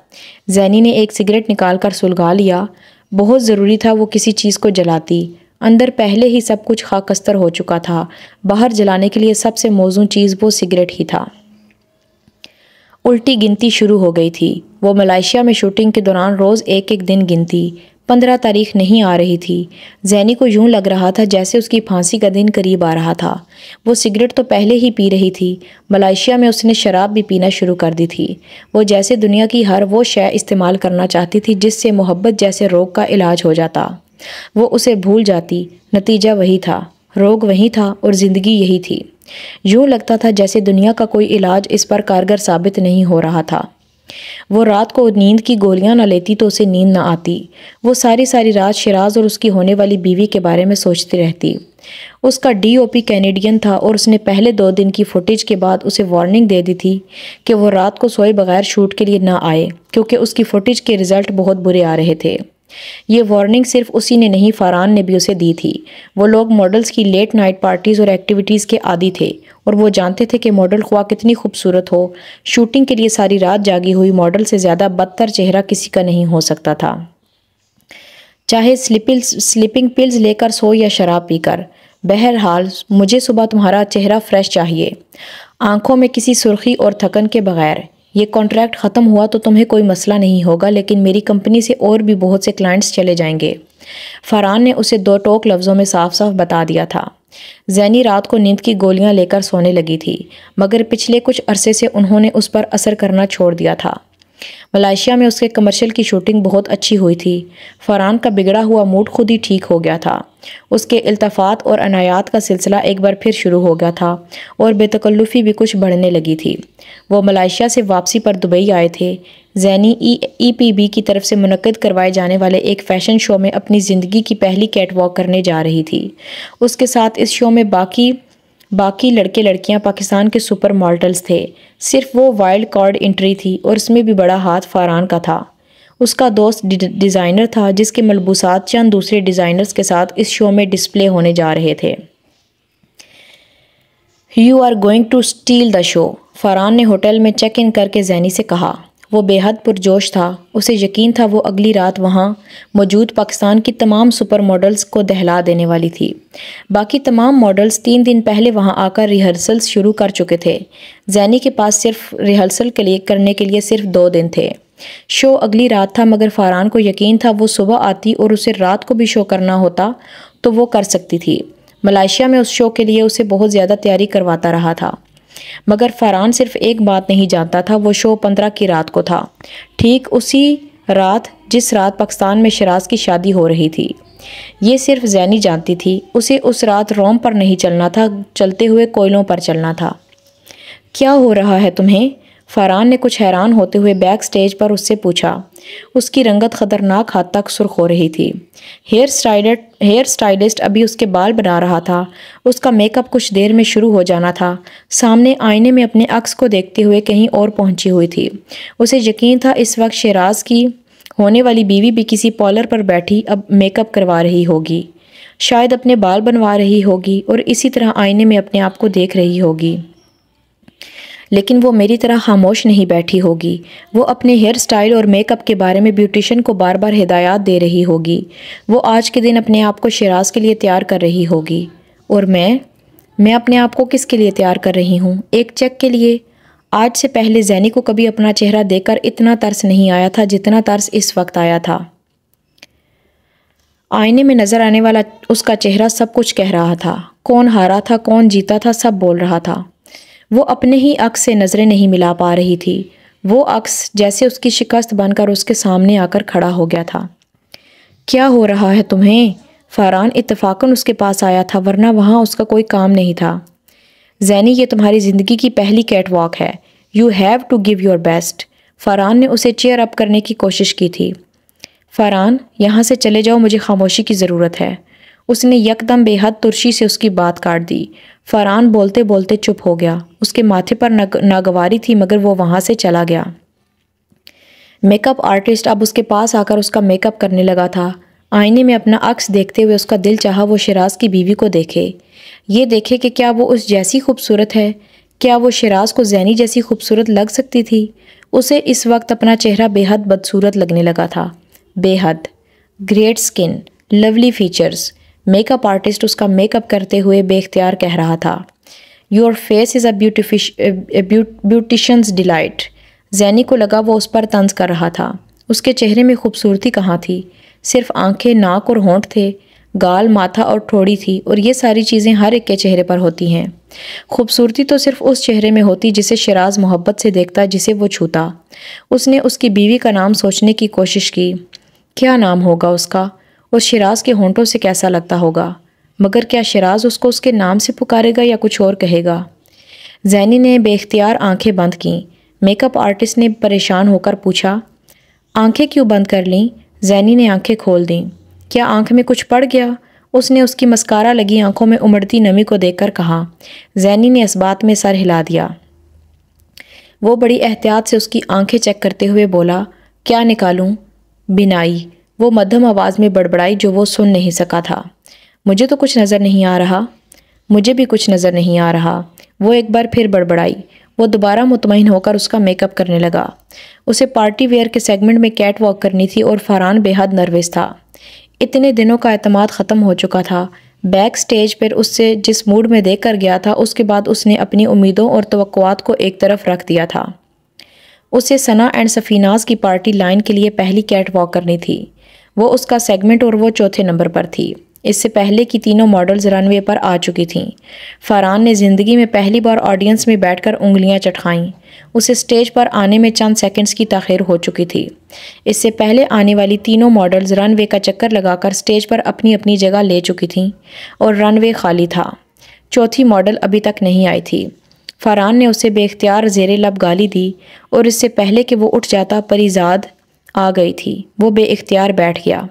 Speaker 1: زینی نے ایک سگریٹ نکال کر سلگا لیا۔ بہت ضروری تھا وہ کسی چیز کو جلاتی۔ اندر پہلے ہی سب کچھ خاکستر ہو چکا تھا، باہر جلانے کے لیے سب سے موزوں چیز وہ سگریٹ ہی تھا۔ الٹی گنتی شروع ہو گئی تھی۔ وہ ملائیشیا میں شوٹنگ کے دوران روز ایک ایک دن گنتی۔ 15 تاریخ نہیں آ رہی تھی۔ زینی کو یوں لگ رہا تھا جیسے اس کی پھانسی کا دن قریب آ رہا تھا۔ وہ سگریٹ تو پہلے ہی پی رہی تھی، ملائیشیا میں اس نے شراب بھی پینا شروع کر دی تھی۔ وہ جیسے دنیا کی ہر وہ شے استعمال کرنا چاہتی تھی جس سے محبت جیسے روگ کا علاج ہو جاتا۔ وہ اسے بھول جاتی، نتیجہ وہی تھا، روگ وہی تھا اور زندگی یہی تھی۔ یوں لگتا تھا جیسے دنیا کا کوئی علاج اس پر کارگر ثابت نہیں ہو رہا تھا۔ وہ رات کو نیند کی گولیاں نہ لیتی تو اسے نیند نہ آتی۔ وہ ساری رات شیراز اور اس کی ہونے والی بیوی کے بارے میں سوچتی رہتی۔ اس کا ڈی او پی کینیڈین تھا اور اس نے پہلے 2 دن کی فوٹیج کے بعد اسے وارننگ دے دی تھی کہ وہ رات کو سوئے بغیر شوٹ کے لیے نہ آئے، کیونکہ اس کی فوٹیج کے رزلٹ بہت برے آ رہے تھے۔ یہ وارننگ صرف اسی نے نہیں، فرحان نے بھی اسے دی تھی۔ وہ لوگ ماڈلز کی لیٹ نائٹ پارٹیز اور ایکٹیویٹیز کے عادی تھے، اور وہ جانتے تھے کہ ماڈل خواہ کتنی خوبصورت ہو، شوٹنگ کے لیے ساری رات جاگی ہوئی ماڈل سے زیادہ بدتر چہرہ کسی کا نہیں ہو سکتا تھا، چاہے سلیپنگ پلز لے کر سو یا شراب پی کر۔ بہرحال مجھے صبح تمہارا چہرہ فریش چاہیے، آنکھوں میں کسی سرخی اور تھکن کے بغیر۔ یہ کانٹریکٹ ختم ہوا تو تمہیں کوئی مسئلہ نہیں ہوگا، لیکن میری کمپنی سے اور بھی بہت سے کلائنٹس چلے جائیں گے۔ فرحان نے اسے 2 ٹوک لفظوں میں صاف بتا دیا تھا۔ زینی رات کو نیند کی گولیاں لے کر سونے لگی تھی، مگر پچھلے کچھ عرصے سے انہوں نے اس پر اثر کرنا چھوڑ دیا تھا۔ ملائیشیا میں اس کے کمرشل کی شوٹنگ بہت اچھی ہوئی تھی۔ فرحان کا بگڑا ہوا موڈ خود ہی ٹھیک ہو گیا تھا۔ اس کے التفات اور عنایات کا سلسلہ ایک بار پھر شروع ہو گیا تھا اور بے تکلفی بھی کچھ بڑھنے لگی تھی۔ وہ ملائیشیا سے واپسی پر دبئی آئے تھے۔ زینی ای پی بی کی طرف سے منعقد کروائے جانے والے ایک فیشن شو میں اپنی زندگی کی پہلی کیٹ واک کرنے جا رہی تھی۔ اس کے ساتھ اس شو میں باقی لڑکے لڑکیاں پاکستان کے سپر ماڈلز تھے۔ صرف وہ وائلڈ کارڈ انٹری تھی اور اس میں بھی بڑا ہاتھ فرحان کا تھا۔ اس کا دوست ڈیزائنر تھا جس کے ملبوسات چند دوسرے ڈیزائنرز کے ساتھ اس شو میں ڈسپلے ہونے جا رہے تھے۔ "You are going to steal the show", Farhan نے ہوٹل میں چیک ان کر کے زینی سے کہا۔ وہ بے حد پرجوش تھا۔ اسے یقین تھا وہ اگلی رات وہاں موجود پاکستان کی تمام سپر ماڈلز کو دہلا دینے والی تھی۔ باقی تمام ماڈلز 3 دن پہلے وہاں آ کر ریہرسلز شروع کر چکے تھے۔ زینی کے پاس صرف ریہرسل کرنے کے لیے صرف 2 دن تھے۔ شو اگلی رات تھا، مگر فاران کو یقین تھا وہ صبح آتی اور اسے رات کو بھی شو کرنا ہوتا تو وہ کر سکتی تھی۔ ملائیشیا میں اس شو کے لیے اسے بہت زیادہ تیاری کرواتا رہا تھا، مگر فاران صرف ایک بات نہیں جانتا تھا، وہ شو 15 کی رات کو تھا، ٹھیک اسی رات جس رات پاکستان میں شیراز کی شادی ہو رہی تھی۔ یہ صرف زینی جانتی تھی، اسے اس رات روم پر نہیں چلنا تھا، چلتے ہوئے کوئلوں پر چلنا تھا۔ کیا ہو رہا ہے تمہیں؟ فاران نے کچھ حیران ہوتے ہوئے بیک سٹیج پر اس سے پوچھا۔ اس کی رنگت خطرناک حد تک سرخ ہو رہی تھی۔ ہیئر سٹائلسٹ ابھی اس کے بال بنا رہا تھا۔ اس کا میک اپ کچھ دیر میں شروع ہو جانا تھا۔ سامنے آئینے میں اپنے عکس کو دیکھتے ہوئے کہیں اور پہنچی ہوئی تھی۔ اسے یقین تھا اس وقت شیراز کی ہونے والی بیوی بھی کسی پارلر پر بیٹھی اب میک اپ کروا رہی ہوگی، شاید اپنے بال بنوا رہی ہوگی اور اسی طرح آئینے میں اپنے آپ کو دیکھ رہی ہوگی۔ لیکن وہ میری طرح خاموش نہیں بیٹھی ہوگی، وہ اپنے ہیئر سٹائل اور میک اپ کے بارے میں بیوٹیشن کو بار بار ہدایات دے رہی ہوگی۔ وہ آج کے دن اپنے آپ کو شیراز کے لیے تیار کر رہی ہوگی۔ اور میں اپنے آپ کو کس کے لیے تیار کر رہی ہوں؟ ایک چیک کے لیے؟ آج سے پہلے زینی کو کبھی اپنا چہرہ دیکھ کر اتنا ترس نہیں آیا تھا جتنا ترس اس وقت آیا تھا۔ آئینے میں نظر آنے والا اس کا چہرہ سب کچھ کہہ رہا تھا۔ کون ہارا تھا، کون جیتا تھا، سب بول رہا تھا۔ وہ اپنے ہی عکس سے نظریں نہیں ملا پا رہی تھی۔ وہ عکس جیسے اس کی شکست بن کر اس کے سامنے آ کر کھڑا ہو گیا تھا۔ کیا ہو رہا ہے تمہیں؟ فاران اتفاقاً اس کے پاس آیا تھا، ورنہ وہاں اس کا کوئی کام نہیں تھا۔ زینی، یہ تمہاری زندگی کی پہلی کیٹ واک ہے۔ You have to give your best. Faran نے اسے چیئر اپ کرنے کی کوشش کی تھی۔ فاران، یہاں سے چلے جاؤ، مجھے خاموشی کی ضرورت ہے۔ اس نے یکدم بے حد ترشی سے اس کی بات کاٹ دی۔ فاران بولتے بولتے چپ ہو گیا۔ اس کے ماتھے پر ناگواری تھی، مگر وہ وہاں سے چلا گیا۔ میک اپ آرٹسٹ اب اس کے پاس آ کر اس کا میک اپ کرنے لگا تھا۔ آئینے میں اپنا عکس دیکھتے ہوئے اس کا دل چاہا وہ شیراز کی بیوی کو دیکھے، یہ دیکھے کہ کیا وہ اس جیسی خوبصورت ہے، کیا وہ شیراز کو زینی جیسی خوبصورت لگ سکتی تھی۔ اسے اس وقت اپنا چہرہ بے حد بدصورت لگنے لگا تھا، بے حد۔ Great skin, lovely features. Makeup artist اس کا میک اپ کرتے ہوئے بے اختیار کہہ رہا تھا، your face is a beautician's delight. Zeeni کو لگا وہ اس پر طنز کر رہا تھا۔ اس کے چہرے میں خوبصورتی کہاں تھی؟ صرف آنکھیں، ناک اور ہونٹ تھے، گال، ماتھا اور ٹھوڑی تھی، اور یہ ساری چیزیں ہر ایک کے چہرے پر ہوتی ہیں۔ خوبصورتی تو صرف اس چہرے میں ہوتی جسے شیراز محبت سے دیکھتا، جسے وہ چھوتا۔ اس نے اس کی بیوی کا نام سوچنے کی کوشش کی۔ کیا نام ہوگا اس کا؟ اس شیراز کے ہونٹوں سے کیسا لگتا ہوگا؟ مگر کیا شیراز اس کو اس کے نام سے پکارے گا یا کچھ اور کہے گا؟ زینی نے بے اختیار آنکھیں بند کیں۔ میک اپ آرٹسٹ نے پریشان ہو کر پوچھا، آنکھیں کیوں بند کر لیں؟ زینی نے آنکھیں کھول دیں۔ کیا آنکھ میں کچھ پڑ گیا؟ اس نے اس کی مسکارا لگی آنکھوں میں امڑتی نمی کو دیکھ کر کہا۔ زینی نے اس بات میں سر ہلا دیا۔ وہ بڑی احتیاط سے اس کی آنکھیں چیک کرتے ہوئے بولا، کیا نکالوں؟ بینائی، وہ مدھم آواز میں بڑبڑائی جو وہ سن نہیں سکا تھا۔ مجھے تو کچھ نظر نہیں آ رہا۔ مجھے بھی کچھ نظر نہیں آ رہا۔ وہ ایک بار پھر بڑبڑائی۔ وہ دوبارہ مطمئن ہو کر اس کا میک اپ کرنے لگا۔ اسے پارٹی ویئر کے سیگمنٹ میں کیٹ واک کرنی تھی اور فاران بے حد نروس تھا۔ اتنے دنوں کا اعتماد ختم ہو چکا تھا۔ بیک سٹیج پر اس سے جس موڈ میں دیکھ کر گیا تھا، اس کے بعد اس نے اپنی امیدوں اور توقعات کو ایک طرف رکھ دیا تھا۔ اسے ثنا اینڈ سفیناز کی پارٹی لائن کے لیے پہلی کیٹ واک کرنی تھی۔ وہ اس کا سیگمنٹ اور وہ چوتھے نمبر پر تھی۔ اس سے پہلے کی تینوں ماڈلز رن وے پر آ چکی تھیں۔ فاران نے زندگی میں پہلی بار آڈینس میں بیٹھ کر انگلیاں چٹکائیں۔ اسے سٹیج پر آنے میں چند سیکنڈز کی تاخیر ہو چکی تھی۔ اس سے پہلے آنے والی تینوں ماڈلز رن وے کا چکر لگا کر سٹیج پر اپنی اپنی جگہ لے چکی تھیں اور رن وے خالی تھا۔ چوتھی ماڈل ابھی تک نہیں آئی تھی۔ فاران نے اسے بے اختیار زیر لب گالی دی اور اس سے پہلے کہ وہ اٹھ جاتا پریزاد آ گئی تھی۔ وہ بے اختیار بیٹھ گیا۔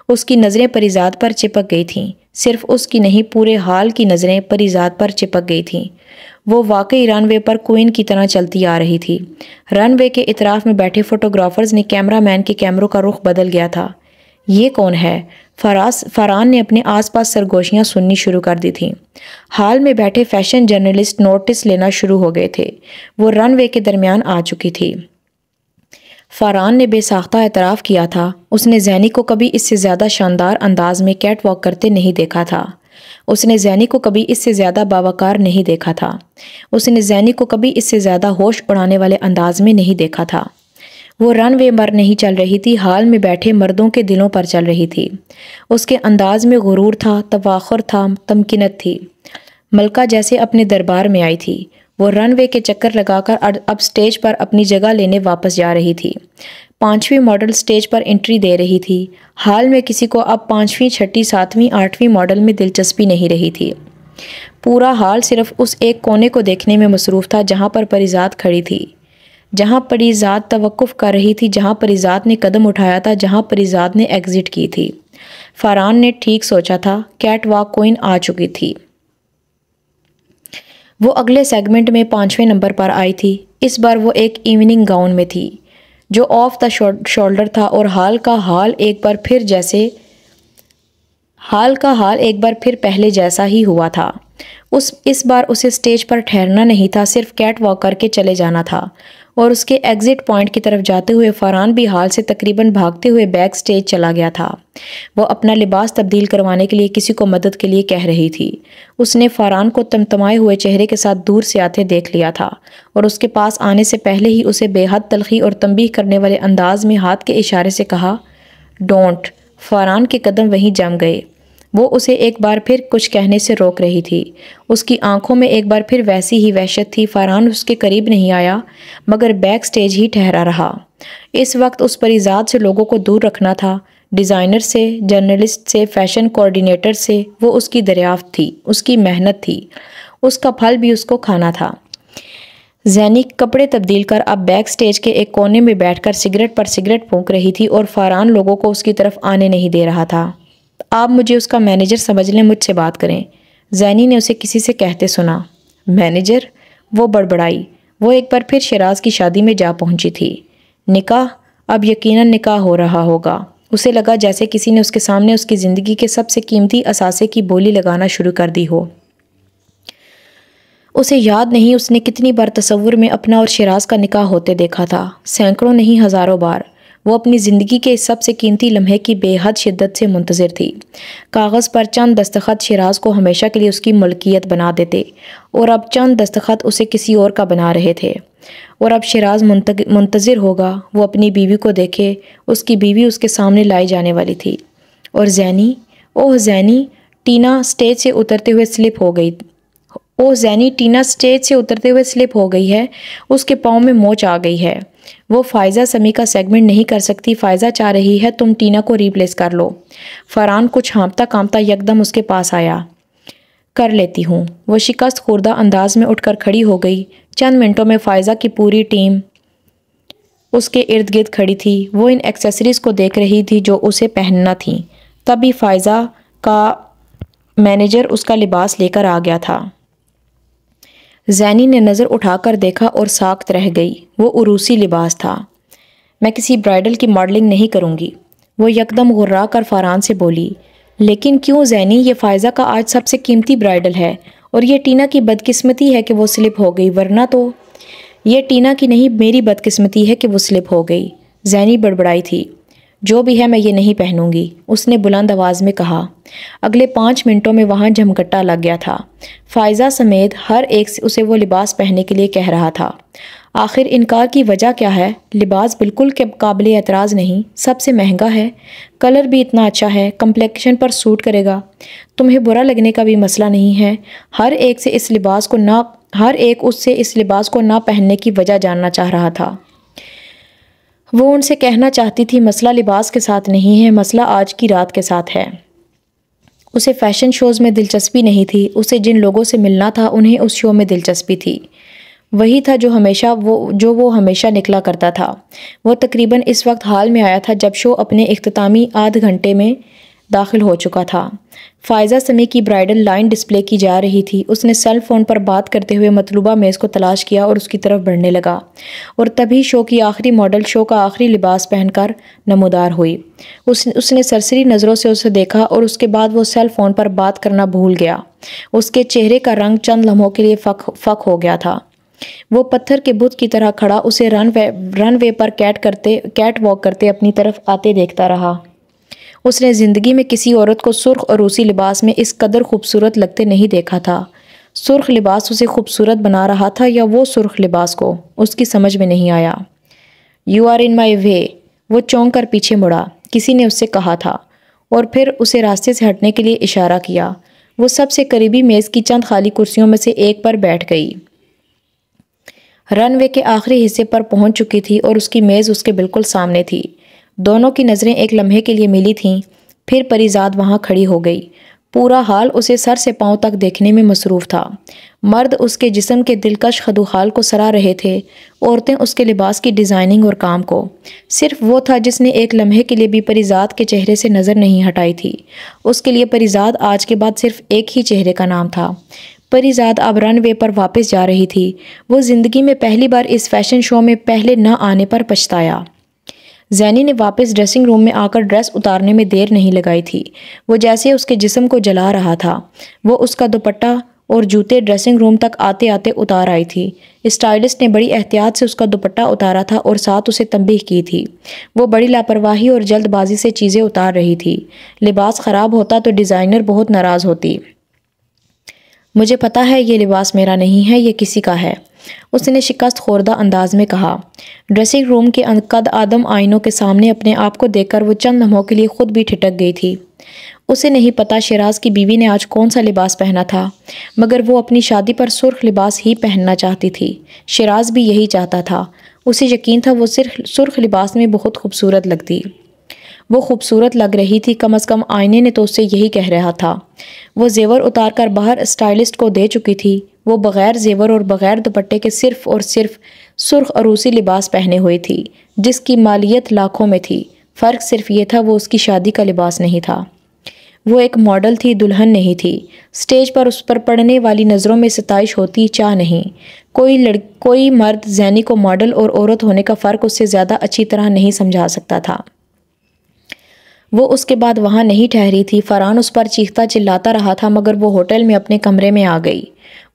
Speaker 1: اس کی نظریں پریزاد پر چپک گئی تھیں۔ صرف اس کی نہیں، پورے ہال کی نظریں پریزاد پر چپک گئی تھیں۔ وہ واقعی رن وے پر کوئن کی طرح چلتی آ رہی تھی۔ رن وے کے اطراف میں بیٹھے فوٹوگرافرز نے کیمرہ مین کے کیمروں کا رخ بدل گیا تھا۔ یہ کون ہے؟ فاران نے اپنے آس پاس سرگوشیاں سننی شروع کر دی تھیں۔ ہال میں بیٹھے فیشن جرنلسٹ نوٹس لینا شروع ہو گئے تھے۔ وہ رن وے کے درمیان آ چکی تھی۔ فاران نے بے ساختہ اعتراف کیا تھا، اس نے زینی کو کبھی اس سے زیادہ شاندار انداز میں کیٹ واک کرتے نہیں دیکھا تھا۔ اس نے زینی کو کبھی اس سے زیادہ باوقار نہیں دیکھا تھا۔ اس نے زینی کو کبھی اس سے زیادہ ہوش اڑانے والے انداز میں نہیں دیکھا تھا۔ وہ رن وے پر نہیں چل رہی تھی، حال میں بیٹھے مردوں کے دلوں پر چل رہی تھی۔ اس کے انداز میں غرور تھا، تفاخر تھا، تمکنت تھی۔ ملکہ جیسے اپنے دربار میں آئی تھی۔ وہ رن وے کے چکر لگا کر اب سٹیج پر اپنی جگہ لینے واپس جا رہی تھی۔ 5ویں ماڈل سٹیج پر انٹری دے رہی تھی۔ حال میں کسی کو اب 5ویں، 6ٹھی، 7ویں، 8ویں ماڈل میں دلچسپی نہیں رہی تھی۔ پورا حال صرف اس ایک کونے کو دیکھنے میں مصروف تھا جہاں پر پریزاد کھڑی تھی، جہاں پریزاد توقف کر رہی تھی، جہاں پریزاد نے قدم اٹھایا تھا، جہاں پریزاد نے ایگزٹ کی تھی۔ فاران نے ٹھیک سوچا تھا، کیٹ واک کوئن آ چکی تھی۔ وہ اگلے سیگمنٹ میں 5ویں نمبر پر آئی تھی۔ اس بار وہ ایک ایوننگ گاؤن میں تھی جو آف دا شولڈر تھا، اور حال کا حال ایک بار پھر پہلے جیسا ہی ہوا تھا۔ اس بار اسے سٹیج پر ٹھہرنا نہیں تھا، صرف کیٹ واک کر کے چلے جانا تھا، اور اس کے ایگزٹ پوائنٹ کی طرف جاتے ہوئے فاران بھی حال سے تقریباً بھاگتے ہوئے بیک سٹیج چلا گیا تھا۔ وہ اپنا لباس تبدیل کروانے کے لیے کسی کو مدد کے لیے کہہ رہی تھی۔ اس نے فاران کو تمتمائے ہوئے چہرے کے ساتھ دور سے آتے دیکھ لیا تھا، اور اس کے پاس آنے سے پہلے ہی اسے بے حد تلخی اور تنبیہ کرنے والے انداز میں ہاتھ کے اشارے سے کہا، ڈونٹ۔ فاران کے قدم وہیں جم گئے۔ وہ اسے ایک بار پھر کچھ کہنے سے روک رہی تھی۔ اس کی آنکھوں میں ایک بار پھر ویسی ہی وحشت تھی۔ فاران اس کے قریب نہیں آیا، مگر بیک سٹیج ہی ٹھہرا رہا۔ اس وقت اس پریزاد سے لوگوں کو دور رکھنا تھا، ڈیزائنر سے، جرنلسٹ سے، فیشن کوارڈینیٹر سے۔ وہ اس کی دریافت تھی، اس کی محنت تھی، اس کا پھل بھی اس کو کھانا تھا۔ زینی کپڑے تبدیل کر اب بیک سٹیج کے ایک کونے میں بیٹھ کر سگریٹ پر سگریٹ پھونک رہی تھی، اور فاران لوگوں کو اس کی طرف آنے نہیں دے رہا تھا۔ آپ مجھے اس کا مینیجر سمجھ لیں، مجھ سے بات کریں، زینی نے اسے کسی سے کہتے سنا۔ مینیجر؟ وہ بڑبڑائی۔ وہ ایک بار پھر شیراز کی شادی میں جا پہنچی تھی۔ نکاح؟ اب یقیناً نکاح ہو رہا ہوگا۔ اسے لگا جیسے کسی نے اس کے سامنے اس کی زندگی کے سب سے قیمتی اثاثے کی بولی لگانا شروع کر دی ہو۔ اسے یاد نہیں اس نے کتنی بار تصور میں اپنا اور شیراز کا نکاح ہوتے دیکھا تھا، سینکڑوں نہیں ہزاروں بار۔ وہ اپنی زندگی کے اس سب سے قیمتی لمحے کی بے حد شدت سے منتظر تھی۔ کاغذ پر چند دستخط شیراز کو ہمیشہ کے لیے اس کی ملکیت بنا دیتے، اور اب چند دستخط اسے کسی اور کا بنا رہے تھے۔ اور اب شیراز منتظر ہوگا، وہ اپنی بیوی کو دیکھے، اس کی بیوی اس کے سامنے لائی جانے والی تھی۔ اور زینی، اوہ زینی، ٹینا سٹیج سے اترتے ہوئے سلپ ہو گئی۔ ٹینا سٹیج سے اترتے ہوئے سلپ ہو گئی ہے، اس کے پاؤں میں موچ آ گئی ہے۔ وہ فائزہ سمیع کا سیگمنٹ نہیں کر سکتی، فائزہ چاہ رہی ہے تم ٹینا کو ریپلیس کر لو۔ فاران کچھ ہانپتا کانپتا یکدم اس کے پاس آیا۔ کر لیتی ہوں۔ وہ شکست خوردہ انداز میں اٹھ کر کھڑی ہو گئی۔ چند منٹوں میں فائزہ کی پوری ٹیم اس کے ارد گرد کھڑی تھی۔ وہ ان ایکسیسریز کو دیکھ رہی تھی جو اسے پہننا تھیں۔ تبھی فائزہ کا مینیجر اس کا لباس لے کر آ گیا تھا۔ زینی نے نظر اٹھا کر دیکھا اور ساکت رہ گئی۔ وہ عروسی لباس تھا۔ میں کسی برائڈل کی ماڈلنگ نہیں کروں گی، وہ یکدم غرا کر فاران سے بولی۔ لیکن کیوں زینی؟ یہ فائزہ کا آج سب سے قیمتی برائڈل ہے، اور یہ ٹینا کی بدقسمتی ہے کہ وہ سلپ ہو گئی، ورنہ تو یہ ٹینا کی نہیں، میری بدقسمتی ہے کہ وہ سلپ ہو گئی۔ زینی بڑبڑائی تھی۔ جو بھی ہے میں یہ نہیں پہنوں گی، اس نے بلند آواز میں کہا۔ اگلے 5 منٹوں میں وہاں جھمکٹا لگ گیا تھا۔ فائزہ سمیت ہر ایک سے اسے وہ لباس پہننے کے لیے کہہ رہا تھا۔ آخر انکار کی وجہ کیا ہے؟ لباس بالکل قابل اعتراض نہیں، سب سے مہنگا ہے، کلر بھی اتنا اچھا ہے، کمپلیکشن پر سوٹ کرے گا، تمہیں برا لگنے کا بھی مسئلہ نہیں ہے۔ ہر ایک اس سے اس لباس کو نہ پہننے کی وجہ جاننا چاہ رہا تھا۔ وہ ان سے کہنا چاہتی تھی مسئلہ لباس کے ساتھ نہیں ہے، مسئلہ آج کی رات کے ساتھ ہے۔ اسے فیشن شوز میں دلچسپی نہیں تھی، اسے جن لوگوں سے ملنا تھا انہیں اس شو میں دلچسپی تھی۔ وہی تھا جو وہ ہمیشہ نکلا کرتا تھا۔ وہ تقریباً اس وقت حال میں آیا تھا جب شو اپنے اختتامی آدھ گھنٹے میں داخل ہو چکا تھا۔ فائزہ سمیع کی برائڈل لائن ڈسپلے کی جا رہی تھی۔ اس نے سیل فون پر بات کرتے ہوئے مطلوبہ میز کو تلاش کیا اور اس کی طرف بڑھنے لگا، اور تبھی شو کی آخری ماڈل شو کا آخری لباس پہن کر نمودار ہوئی۔ اس نے سرسری نظروں سے اسے دیکھا، اور اس کے بعد وہ سیل فون پر بات کرنا بھول گیا۔ اس کے چہرے کا رنگ چند لمحوں کے لیے فک ہو گیا تھا۔ وہ پتھر کے بت کی طرح کھڑا اسے رن وے پر کیٹ واک کرتے اپنی طرف آتے دیکھتا رہا۔ اس نے زندگی میں کسی عورت کو سرخ اور روسی لباس میں اس قدر خوبصورت لگتے نہیں دیکھا تھا۔ سرخ لباس اسے خوبصورت بنا رہا تھا یا وہ سرخ لباس کو، اس کی سمجھ میں نہیں آیا۔ "You are in my way." وہ چونک کر پیچھے مڑا، کسی نے اس سے کہا تھا، اور پھر اسے راستے سے ہٹنے کے لیے اشارہ کیا۔ وہ سب سے قریبی میز کی چند خالی کرسیوں میں سے ایک پر بیٹھ گئی۔ رن وے کے آخری حصے پر پہنچ چکی تھی اور اس کی میز اس کے بالکل سامنے تھی۔ دونوں کی نظریں ایک لمحے کے لیے ملی تھیں، پھر پریزاد وہاں کھڑی ہو گئی۔ پورا حال اسے سر سے پاؤں تک دیکھنے میں مصروف تھا۔ مرد اس کے جسم کے دلکش خدوخال کو سراہ رہے تھے، عورتیں اس کے لباس کی ڈیزائننگ اور کام کو۔ صرف وہ تھا جس نے ایک لمحے کے لیے بھی پریزاد کے چہرے سے نظر نہیں ہٹائی تھی۔ اس کے لیے پریزاد آج کے بعد صرف ایک ہی چہرے کا نام تھا۔ پریزاد اب رن وے پر واپس جا رہی تھی۔ وہ زندگی میں پہلی بار اس فیشن شو میں پہلے نہ آنے پر پچھتایا۔ زینی نے واپس ڈریسنگ روم میں آ کر ڈریس اتارنے میں دیر نہیں لگائی تھی۔ وہ جیسے اس کے جسم کو جلا رہا تھا۔ وہ اس کا دوپٹہ اور جوتے ڈریسنگ روم تک آتے آتے اتار آئی تھی۔ اسٹائلسٹ نے بڑی احتیاط سے اس کا دوپٹہ اتارا تھا اور ساتھ اسے تنبیہ کی تھی۔ وہ بڑی لاپرواہی اور جلد بازی سے چیزیں اتار رہی تھی۔ لباس خراب ہوتا تو ڈیزائنر بہت ناراض ہوتی۔ "مجھے پتا ہے یہ لباس میرا نہیں ہے، یہ کسی کا ہے." اس نے شکست خوردہ انداز میں کہا۔ ڈریسنگ روم کے قد آدم آئینوں کے سامنے اپنے آپ کو دیکھ کر وہ چند لمحوں کے لیے خود بھی ٹھٹک گئی تھی۔ اسے نہیں پتا شیراز کی بیوی نے آج کون سا لباس پہنا تھا، مگر وہ اپنی شادی پر سرخ لباس ہی پہننا چاہتی تھی۔ شیراز بھی یہی چاہتا تھا۔ اسے یقین تھا وہ سرخ لباس میں بہت خوبصورت لگتی۔ وہ خوبصورت لگ رہی تھی، کم از کم آئینے نے تو اس سے یہی کہہ رہا تھا۔ وہ زیور اتار کر باہر اسٹائلسٹ کو دے چکی تھی۔ وہ بغیر زیور اور بغیر دوپٹے کے صرف اور صرف سرخ عروسی لباس پہنے ہوئی تھی، جس کی مالیت لاکھوں میں تھی۔ فرق صرف یہ تھا وہ اس کی شادی کا لباس نہیں تھا۔ وہ ایک ماڈل تھی، دلہن نہیں تھی۔ سٹیج پر اس پر پڑنے والی نظروں میں ستائش ہوتی چاہ نہیں۔ کوئی مرد زینی کو ماڈل اور عورت ہونے کا فرق اس سے زیادہ اچھی طرح نہیں سمجھا سکتا تھا۔ وہ اس کے بعد وہاں نہیں ٹھہری تھی۔ فرحان اس پر چیختا چلاتا رہا تھا، مگر وہ ہوٹل میں اپنے کمرے میں آ گئی۔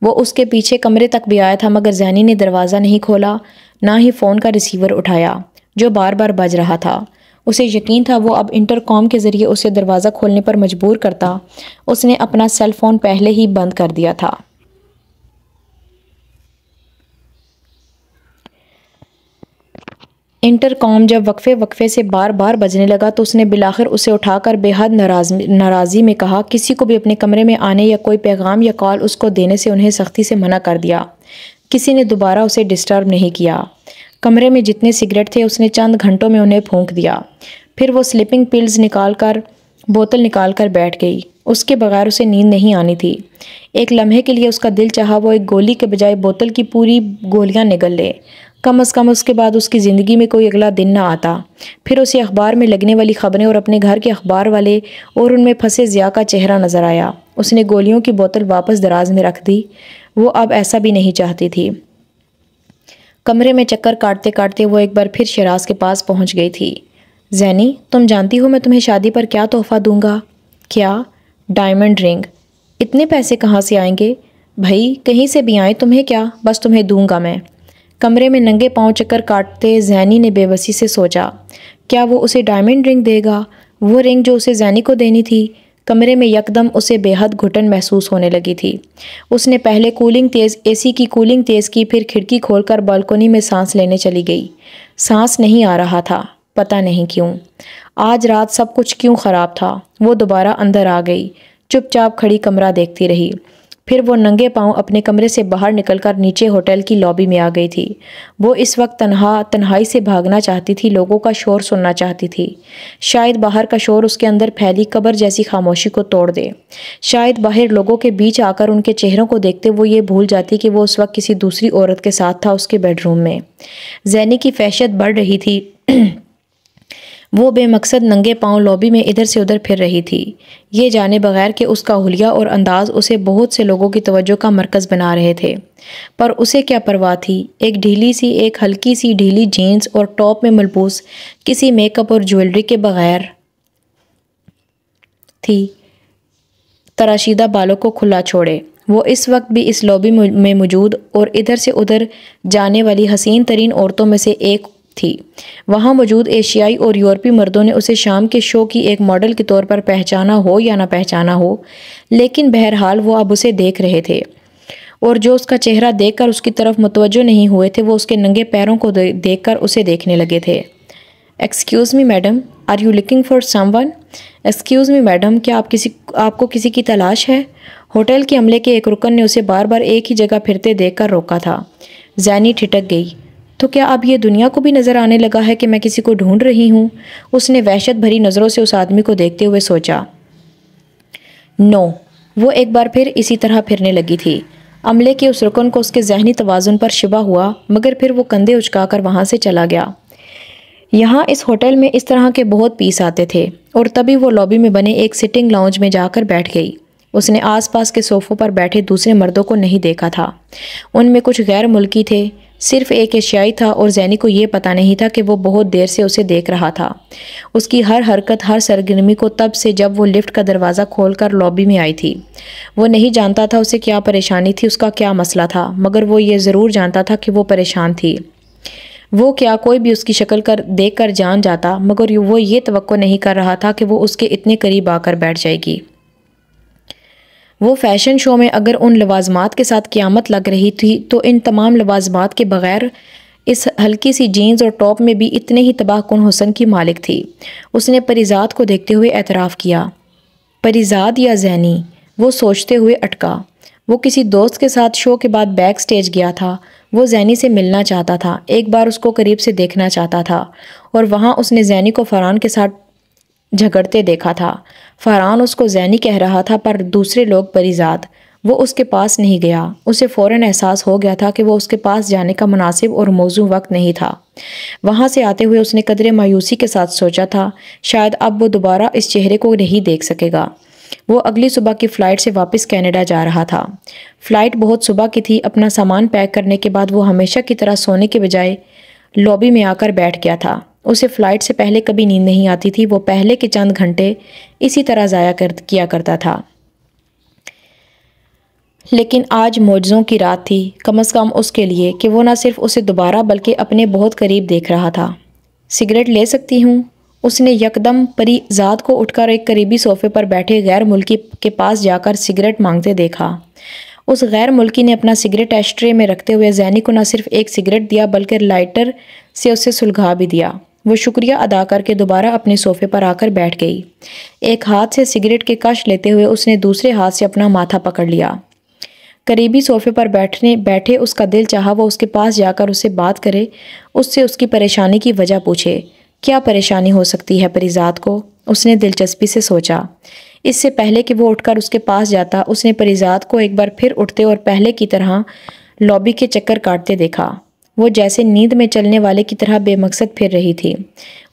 Speaker 1: وہ اس کے پیچھے کمرے تک بھی آیا تھا، مگر زینی نے دروازہ نہیں کھولا، نہ ہی فون کا ریسیور اٹھایا، جو بار بار بج رہا تھا۔ اسے یقین تھا وہ اب انٹر کام کے ذریعے اسے دروازہ کھولنے پر مجبور کرتا۔ اس نے اپنا سیل فون پہلے ہی بند کر دیا تھا۔ انٹر کام جب وقفے سے بار بار بجنے لگا تو اس نے بالآخر اسے اٹھا کر بے حد ناراضی میں کہا، "کسی کو بھی اپنے کمرے میں آنے یا کوئی پیغام یا کال اس کو دینے سے انہیں سختی سے منع کر دیا۔ کسی نے دوبارہ اسے ڈسٹرب نہیں کیا۔ کمرے میں جتنے سگریٹ تھے اس نے چند گھنٹوں میں انہیں پھونک دیا۔ پھر وہ سلیپنگ پلز بوتل نکال کر بیٹھ گئی۔ اس کے بغیر اسے نیند نہیں آنی تھی۔ ایک لمحے کے لیے اس کا دل چاہا وہ ایک گولی کے بجائے بوتل کی پوری گولیاں نگل لے۔ کم از کم اس کے بعد اس کی زندگی میں کوئی اگلا دن نہ آتا۔ پھر اسے اخبار میں لگنے والی خبریں اور اپنے گھر کے اخبار والے اور ان میں پھنسے ضیاء کا چہرہ نظر آیا۔ اس نے گولیوں کی بوتل واپس دراز میں رکھ دی۔ وہ اب ایسا بھی نہیں چاہتی تھی۔ کمرے میں چکر کاٹتے کاٹتے وہ ایک بار پھر شیراز کے پاس پہنچ گئی تھی۔ "زینی، تم جانتی ہو میں تمہیں شادی پر کیا تحفہ دوں گا؟" "کیا؟" "ڈائمنڈ رنگ۔" "اتنے پیسے کہاں سے آئیں گے؟" "بھائی کہیں سے بھی آئیں، تمہیں کیا، بس تمہیں دوں گا میں۔" کمرے میں ننگے پاؤں چکر کاٹتے زینی نے بے بسی سے سوچا، کیا وہ اسے ڈائمنڈ رنگ دے گا؟ وہ رنگ جو اسے زینی کو دینی تھی؟ کمرے میں یکدم اسے بے حد گھٹن محسوس ہونے لگی تھی۔ اس نے پہلے اے سی کی کولنگ تیز کی، پھر کھڑکی کھول کر بالکونی میں سانس لینے چلی گئی۔ سانس نہیں آ رہا تھا، پتہ نہیں کیوں۔ آج رات سب کچھ کیوں خراب تھا؟ وہ دوبارہ اندر آ گئی، چپ چاپ کھڑی کمرہ دیکھتی رہی۔ پھر وہ ننگے پاؤں اپنے کمرے سے باہر نکل کر نیچے ہوٹل کی لابی میں آ گئی تھی۔ وہ اس وقت تنہائی سے بھاگنا چاہتی تھی، لوگوں کا شور سننا چاہتی تھی۔ شاید باہر کا شور اس کے اندر پھیلی قبر جیسی خاموشی کو توڑ دے۔ شاید باہر لوگوں کے بیچ آ کر ان کے چہروں کو دیکھتے وہ یہ بھول جاتی کہ وہ اس وقت کسی دوسری عورت کے ساتھ تھا اس کے بیڈ روم میں۔ زینی کی وحشت بڑھ رہی تھی۔ وہ بے مقصد ننگے پاؤں لابی میں ادھر سے ادھر پھر رہی تھی، یہ جانے بغیر کہ اس کا حلیہ اور انداز اسے بہت سے لوگوں کی توجہ کا مرکز بنا رہے تھے۔ پر اسے کیا پرواہ تھی؟ ایک ہلکی سی ڈھیلی جینز اور ٹاپ میں ملبوس، کسی میک اپ اور جیولری کے بغیر تھی، تراشیدہ بالوں کو کھلا چھوڑے۔ وہ اس وقت بھی اس لابی میں موجود اور ادھر سے ادھر جانے والی حسین ترین عورتوں میں سے ایک تھی۔ وہاں موجود ایشیائی اور یورپی مردوں نے اسے شام کے شو کی ایک ماڈل کے طور پر پہچانا ہو یا نہ پہچانا ہو، لیکن بہرحال وہ اب اسے دیکھ رہے تھے، اور جو اس کا چہرہ دیکھ کر اس کی طرف متوجہ نہیں ہوئے تھے وہ اس کے ننگے پیروں کو دیکھ کر اسے دیکھنے لگے تھے۔ Excuse me madam, are you looking for someone? Excuse me madam, کیا آپ کو کسی کی تلاش ہے؟ ہوٹل کے عملے کے ایک رکن نے اسے بار بار ایک ہی جگہ پھرتے دیکھ کر روکا تھا۔ زینی ٹھٹک گئی۔ تو کیا اب یہ دنیا کو بھی نظر آنے لگا ہے کہ میں کسی کو ڈھونڈ رہی ہوں؟ اس نے وحشت بھری نظروں سے اس آدمی کو دیکھتے ہوئے سوچا۔ نو، وہ ایک بار پھر اسی طرح پھرنے لگی تھی۔ عملے کے اس رکن کو اس کے ذہنی توازن پر شبہ ہوا، مگر پھر وہ کندھے اچکا کر وہاں سے چلا گیا۔ یہاں اس ہوٹل میں اس طرح کے بہت پیس آتے تھے، اور تبھی وہ لابی میں بنے ایک سٹنگ لاؤنج میں جا کر بیٹھ گئی۔ اس نے آس پاس کے صوفوں پر بیٹھے دوسرے مردوں کو نہیں دیکھا تھا۔ ان میں کچھ غیر ملکی تھے، صرف ایک ایشیائی تھا، اور زینی کو یہ پتہ نہیں تھا کہ وہ بہت دیر سے اسے دیکھ رہا تھا۔ اس کی ہر حرکت، ہر سرگرمی کو تب سے جب وہ لفٹ کا دروازہ کھول کر لابی میں آئی تھی۔ وہ نہیں جانتا تھا اسے کیا پریشانی تھی، اس کا کیا مسئلہ تھا، مگر وہ یہ ضرور جانتا تھا کہ وہ پریشان تھی۔ وہ کیا کوئی بھی اس کی شکل دیکھ کر جان جاتا، مگر وہ یہ توقع نہیں کر رہا تھا کہ وہ اس کے اتنے قریب آ کر بیٹھ جائے گی۔ وہ فیشن شو میں اگر ان لوازمات کے ساتھ قیامت لگ رہی تھی تو ان تمام لوازمات کے بغیر اس ہلکی سی جینز اور ٹاپ میں بھی اتنے ہی تباہ کن حسن کی مالک تھی۔ اس نے پریزاد کو دیکھتے ہوئے اعتراف کیا۔ پریزاد یا زینی؟ وہ سوچتے ہوئے اٹکا۔ وہ کسی دوست کے ساتھ شو کے بعد بیک سٹیج گیا تھا۔ وہ زینی سے ملنا چاہتا تھا، ایک بار اس کو قریب سے دیکھنا چاہتا تھا، اور وہاں اس نے زینی کو فرحان کے ساتھ جھگڑتے دیکھا تھا۔ فرحان اس کو زینی کہہ رہا تھا، پر دوسرے لوگ پریزاد۔ وہ اس کے پاس نہیں گیا۔ اسے فوراً احساس ہو گیا تھا کہ وہ اس کے پاس جانے کا مناسب اور موزوں وقت نہیں تھا۔ وہاں سے آتے ہوئے اس نے قدرے مایوسی کے ساتھ سوچا تھا، شاید اب وہ دوبارہ اس چہرے کو نہیں دیکھ سکے گا۔ وہ اگلی صبح کی فلائٹ سے واپس کینیڈا جا رہا تھا۔ فلائٹ بہت صبح کی تھی۔ اپنا سامان پیک کرنے کے بعد وہ ہمیشہ کی طرح سونے کے بجائے لابی میں آ کر بیٹھ گیا تھا۔ اسے فلائٹ سے پہلے کبھی نیند نہیں آتی تھی۔ وہ پہلے کے چند گھنٹے اسی طرح ضائع کیا کرتا تھا، لیکن آج معجزوں کی رات تھی، کم از کم اس کے لیے کہ وہ نہ صرف اسے دوبارہ بلکہ اپنے بہت قریب دیکھ رہا تھا۔ سگریٹ لے سکتی ہوں؟ اس نے یکدم پریزاد کو اٹھ کر ایک قریبی صوفے پر بیٹھے غیر ملکی کے پاس جا کر سگریٹ مانگتے دیکھا۔ اس غیر ملکی نے اپنا سگریٹ ایشٹرے میں رکھتے ہوئے زینی کو نہ صرف ایک سگریٹ دیا بلکہ لائٹر سے اسے سلگھا بھی دیا۔ وہ شکریہ ادا کر کے دوبارہ اپنے صوفے پر آ کر بیٹھ گئی۔ ایک ہاتھ سے سگریٹ کے کش لیتے ہوئے اس نے دوسرے ہاتھ سے اپنا ماتھا پکڑ لیا۔ قریبی صوفے پر بیٹھے اس کا دل چاہا وہ اس کے پاس جا کر اس سے بات کرے، اس سے اس کی پریشانی کی وجہ پوچھے۔ کیا پریشانی ہو سکتی ہے پریزاد کو؟ اس نے دلچسپی سے سوچا۔ اس سے پہلے کہ وہ اٹھ کر اس کے پاس جاتا، اس نے پریزاد کو ایک بار پھر اٹھتے اور پہلے کی طرح لابی کے چکر کاٹتے دیکھا۔ وہ جیسے نیند میں چلنے والے کی طرح بے مقصد پھر رہی تھی۔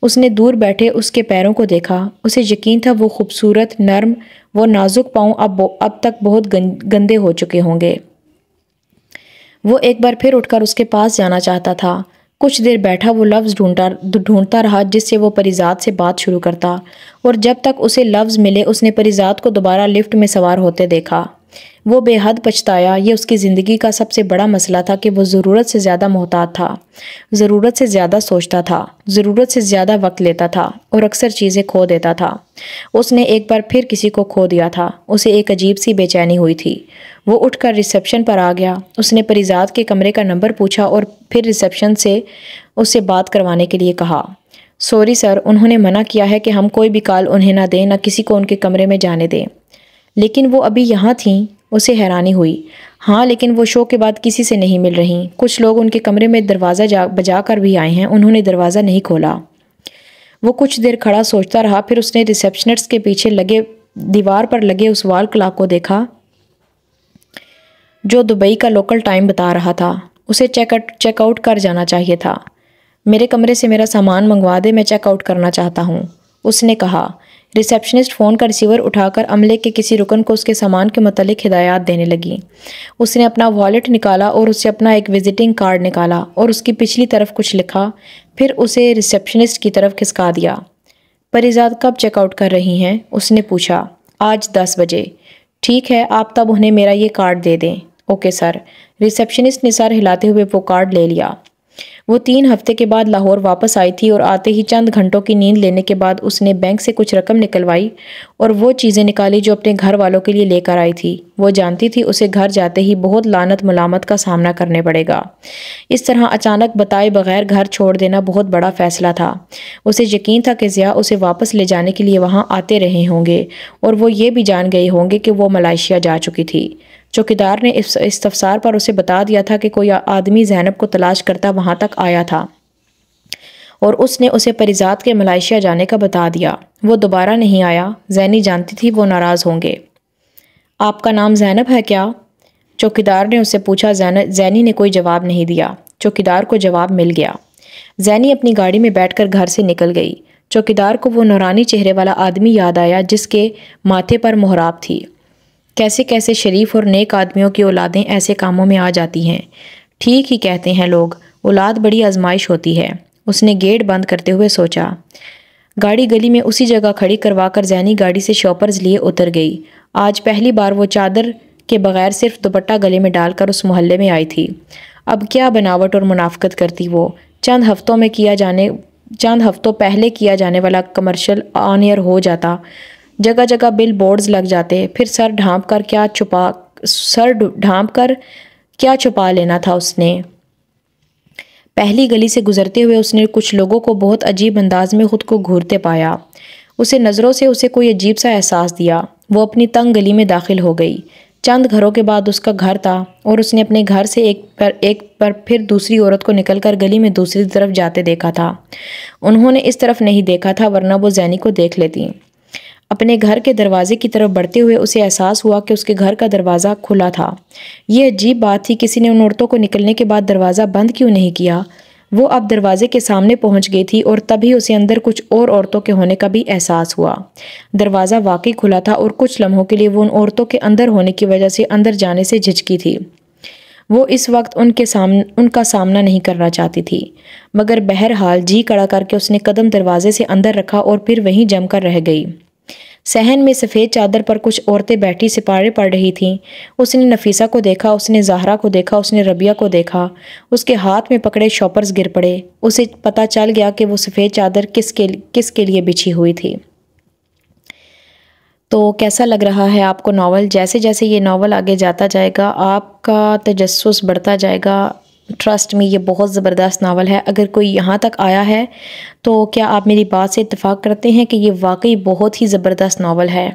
Speaker 1: اس نے دور بیٹھے اس کے پیروں کو دیکھا۔ اسے یقین تھا وہ خوبصورت، نرم، وہ نازک پاؤں اب تک بہت گندے ہو چکے ہوں گے۔ وہ ایک بار پھر اٹھ کر اس کے پاس جانا چاہتا تھا۔ کچھ دیر بیٹھا وہ لفظ ڈھونڈتا رہا جس سے وہ پریزاد سے بات شروع کرتا، اور جب تک اسے لفظ ملے اس نے پریزاد کو دوبارہ لفٹ میں سوار ہوتے دیکھا۔ وہ بے حد پچھتایا۔ یہ اس کی زندگی کا سب سے بڑا مسئلہ تھا کہ وہ ضرورت سے زیادہ محتاط تھا، ضرورت سے زیادہ سوچتا تھا، ضرورت سے زیادہ وقت لیتا تھا، اور اکثر چیزیں کھو دیتا تھا۔ اس نے ایک بار پھر کسی کو کھو دیا تھا۔ اسے ایک عجیب سی بے چینی ہوئی تھی۔ وہ اٹھ کر ریسیپشن پر آ گیا۔ اس نے پریزاد کے کمرے کا نمبر پوچھا اور پھر ریسیپشن سے اس سے بات کروانے کے لیے کہا۔ سوری سر، انہوں نے منع کیا ہے کہ ہم کوئی بھی کال انہیں نہ دیں، نہ کسی کو ان کے کمرے میں جانے دیں۔ لیکن وہ ابھی یہاں تھیں۔ اسے حیرانی ہوئی۔ ہاں، لیکن وہ شو کے بعد کسی سے نہیں مل رہی۔ کچھ لوگ ان کے کمرے میں دروازہ بجا کر بھی آئے ہیں، انہوں نے دروازہ نہیں کھولا۔ وہ کچھ دیر کھڑا سوچتا رہا، پھر اس نے ریسیپشنسٹ کے پیچھے دیوار پر لگے اس وال کلاک کو دیکھا جو دبئی کا لوکل ٹائم بتا رہا تھا۔ اسے چیک آؤٹ کر جانا چاہیے تھا۔ میرے کمرے سے میرا سامان منگوا دے، میں چیک آؤٹ کرنا چاہتا ہوں، اس نے کہا۔ ریسیپشنسٹ فون کا ریسیور اٹھا کر عملے کے کسی رکن کو اس کے سامان کے متعلق ہدایات دینے لگی۔ اس نے اپنا والیٹ نکالا اور اس سے اپنا ایک وزٹنگ کارڈ نکالا اور اس کی پچھلی طرف کچھ لکھا، پھر اسے ریسیپشنسٹ کی طرف کھسکا دیا۔ پریزاد کب چیک آؤٹ کر رہی ہیں؟ اس نے پوچھا۔ آج 10 بجے۔ ٹھیک ہے، آپ تب انہیں میرا یہ کارڈ دے دیں۔ Okay sir. ریسیپشنسٹ نے سر ہلاتے ہوئے وہ کارڈ لے لیا۔ وہ 3 ہفتے کے بعد لاہور واپس آئی تھی اور آتے ہی چند گھنٹوں کی نیند لینے کے بعد اس نے بینک سے کچھ رقم نکلوائی اور وہ چیزیں نکالی جو اپنے گھر والوں کے لیے لے کر آئی تھی۔ وہ جانتی تھی اسے گھر جاتے ہی بہت لعنت ملامت کا سامنا کرنے پڑے گا۔ اس طرح اچانک بتائے بغیر گھر چھوڑ دینا بہت بڑا فیصلہ تھا۔ اسے یقین تھا کہ ضیاء اسے واپس لے جانے کے لیے وہاں آتے رہے ہوں گے اور وہ یہ بھی جان گئے ہوں گے کہ وہ ملائیشیا جا چکی تھی۔ چوکیدار نے استفسار پر اسے بتا دیا تھا کہ کوئی آدمی زینب کو تلاش کرتا وہاں تک آیا تھا اور اس نے اسے پریزاد کے ملائیشیا جانے کا بتا دیا۔ وہ دوبارہ نہیں آیا۔ زینی جانتی تھی وہ ناراض ہوں گے۔ آپ کا نام زینب ہے کیا؟ چوکیدار نے اسے پوچھا۔ زینی نے کوئی جواب نہیں دیا۔ چوکیدار کو جواب مل گیا۔ زینی اپنی گاڑی میں بیٹھ کر گھر سے نکل گئی۔ چوکیدار کو وہ نورانی چہرے والا آدمی یاد آیا جس کے ماتھے پر محراب تھی۔ کیسے کیسے شریف اور نیک آدمیوں کی اولادیں ایسے کاموں میں آ جاتی ہیں۔ ٹھیک ہی کہتے ہیں لوگ، اولاد بڑی آزمائش ہوتی ہے۔ اس نے گیٹ بند کرتے ہوئے سوچا۔ گاڑی گلی میں اسی جگہ کھڑی کروا کر زینی گاڑی سے شاپرز لیے اتر گئی۔ آج پہلی بار وہ چادر کے بغیر صرف دوپٹہ گلے میں ڈال کر اس محلے میں آئی تھی۔ اب کیا بناوٹ اور منافقت کرتی وہ۔ چند ہفتوں پہلے کیا جانے والا کمرشل آن ایئر ہو جاتا، جگہ جگہ بل بورڈز لگ جاتے، پھر سر ڈھانپ کر کیا چھپا لینا تھا اس نے۔ پہلی گلی سے گزرتے ہوئے اس نے کچھ لوگوں کو بہت عجیب انداز میں خود کو گھورتے پایا۔ اسے نظروں سے اسے کوئی عجیب سا احساس دیا۔ وہ اپنی تنگ گلی میں داخل ہو گئی۔ چند گھروں کے بعد اس کا گھر تھا اور اس نے اپنے گھر سے ایک پر پھر دوسری عورت کو نکل کر گلی میں دوسری طرف جاتے دیکھا تھا۔ انہوں نے اس طرف نہیں دیکھا تھا ورنہ وہ زینی کو دیکھ لیتی۔ اپنے گھر کے دروازے کی طرف بڑھتے ہوئے اسے احساس ہوا کہ اس کے گھر کا دروازہ کھلا تھا۔ یہ عجیب بات تھی، کسی نے ان عورتوں کو نکلنے کے بعد دروازہ بند کیوں نہیں کیا؟ وہ اب دروازے کے سامنے پہنچ گئی تھی اور تبھی اسے اندر کچھ اور عورتوں کے ہونے کا بھی احساس ہوا۔ دروازہ واقعی کھلا تھا اور کچھ لمحوں کے لیے وہ ان عورتوں کے اندر ہونے کی وجہ سے اندر جانے سے جھجکی تھی۔ وہ اس وقت ان کا سامنا نہیں کرنا چاہتی تھی، مگر بہرحال جی کڑا کر کے اس نے قدم دروازے سے اندر رکھا اور پھر وہیں جم کر رہ گئی۔ صحن میں سفید چادر پر کچھ عورتیں بیٹھی سپارے پڑ رہی تھیں۔ اس نے نفیسہ کو دیکھا، اس نے زہرا کو دیکھا، اس نے ربیہ کو دیکھا۔ اس کے ہاتھ میں پکڑے شاپرز گر پڑے۔ اسے پتہ چل گیا کہ وہ سفید چادر کس کے لیے بچھی ہوئی تھی۔ تو کیسا لگ رہا ہے آپ کو ناول؟ جیسے جیسے یہ ناول آگے جاتا جائے گا آپ کا تجسس بڑھتا جائے گا۔ ٹرسٹ میں یہ بہت زبردست ناول ہے۔ اگر کوئی یہاں تک آیا ہے تو کیا آپ میری بات سے اتفاق کرتے ہیں کہ یہ واقعی بہت ہی زبردست ناول ہے؟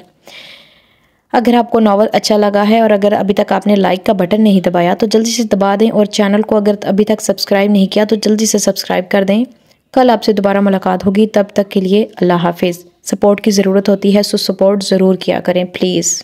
Speaker 1: اگر آپ کو ناول اچھا لگا ہے اور اگر ابھی تک آپ نے لائک کا بٹن نہیں دبایا تو جلدی سے دبا دیں، اور چینل کو اگر ابھی تک سبسکرائب نہیں کیا تو جلدی سے سبسکرائب کر دیں۔ کل آپ سے دوبارہ ملاقات ہوگی، تب تک کے لیے اللہ حافظ۔ سپورٹ کی ضرورت ہوتی ہے سو سپورٹ ضرور کیا کریں پلیز۔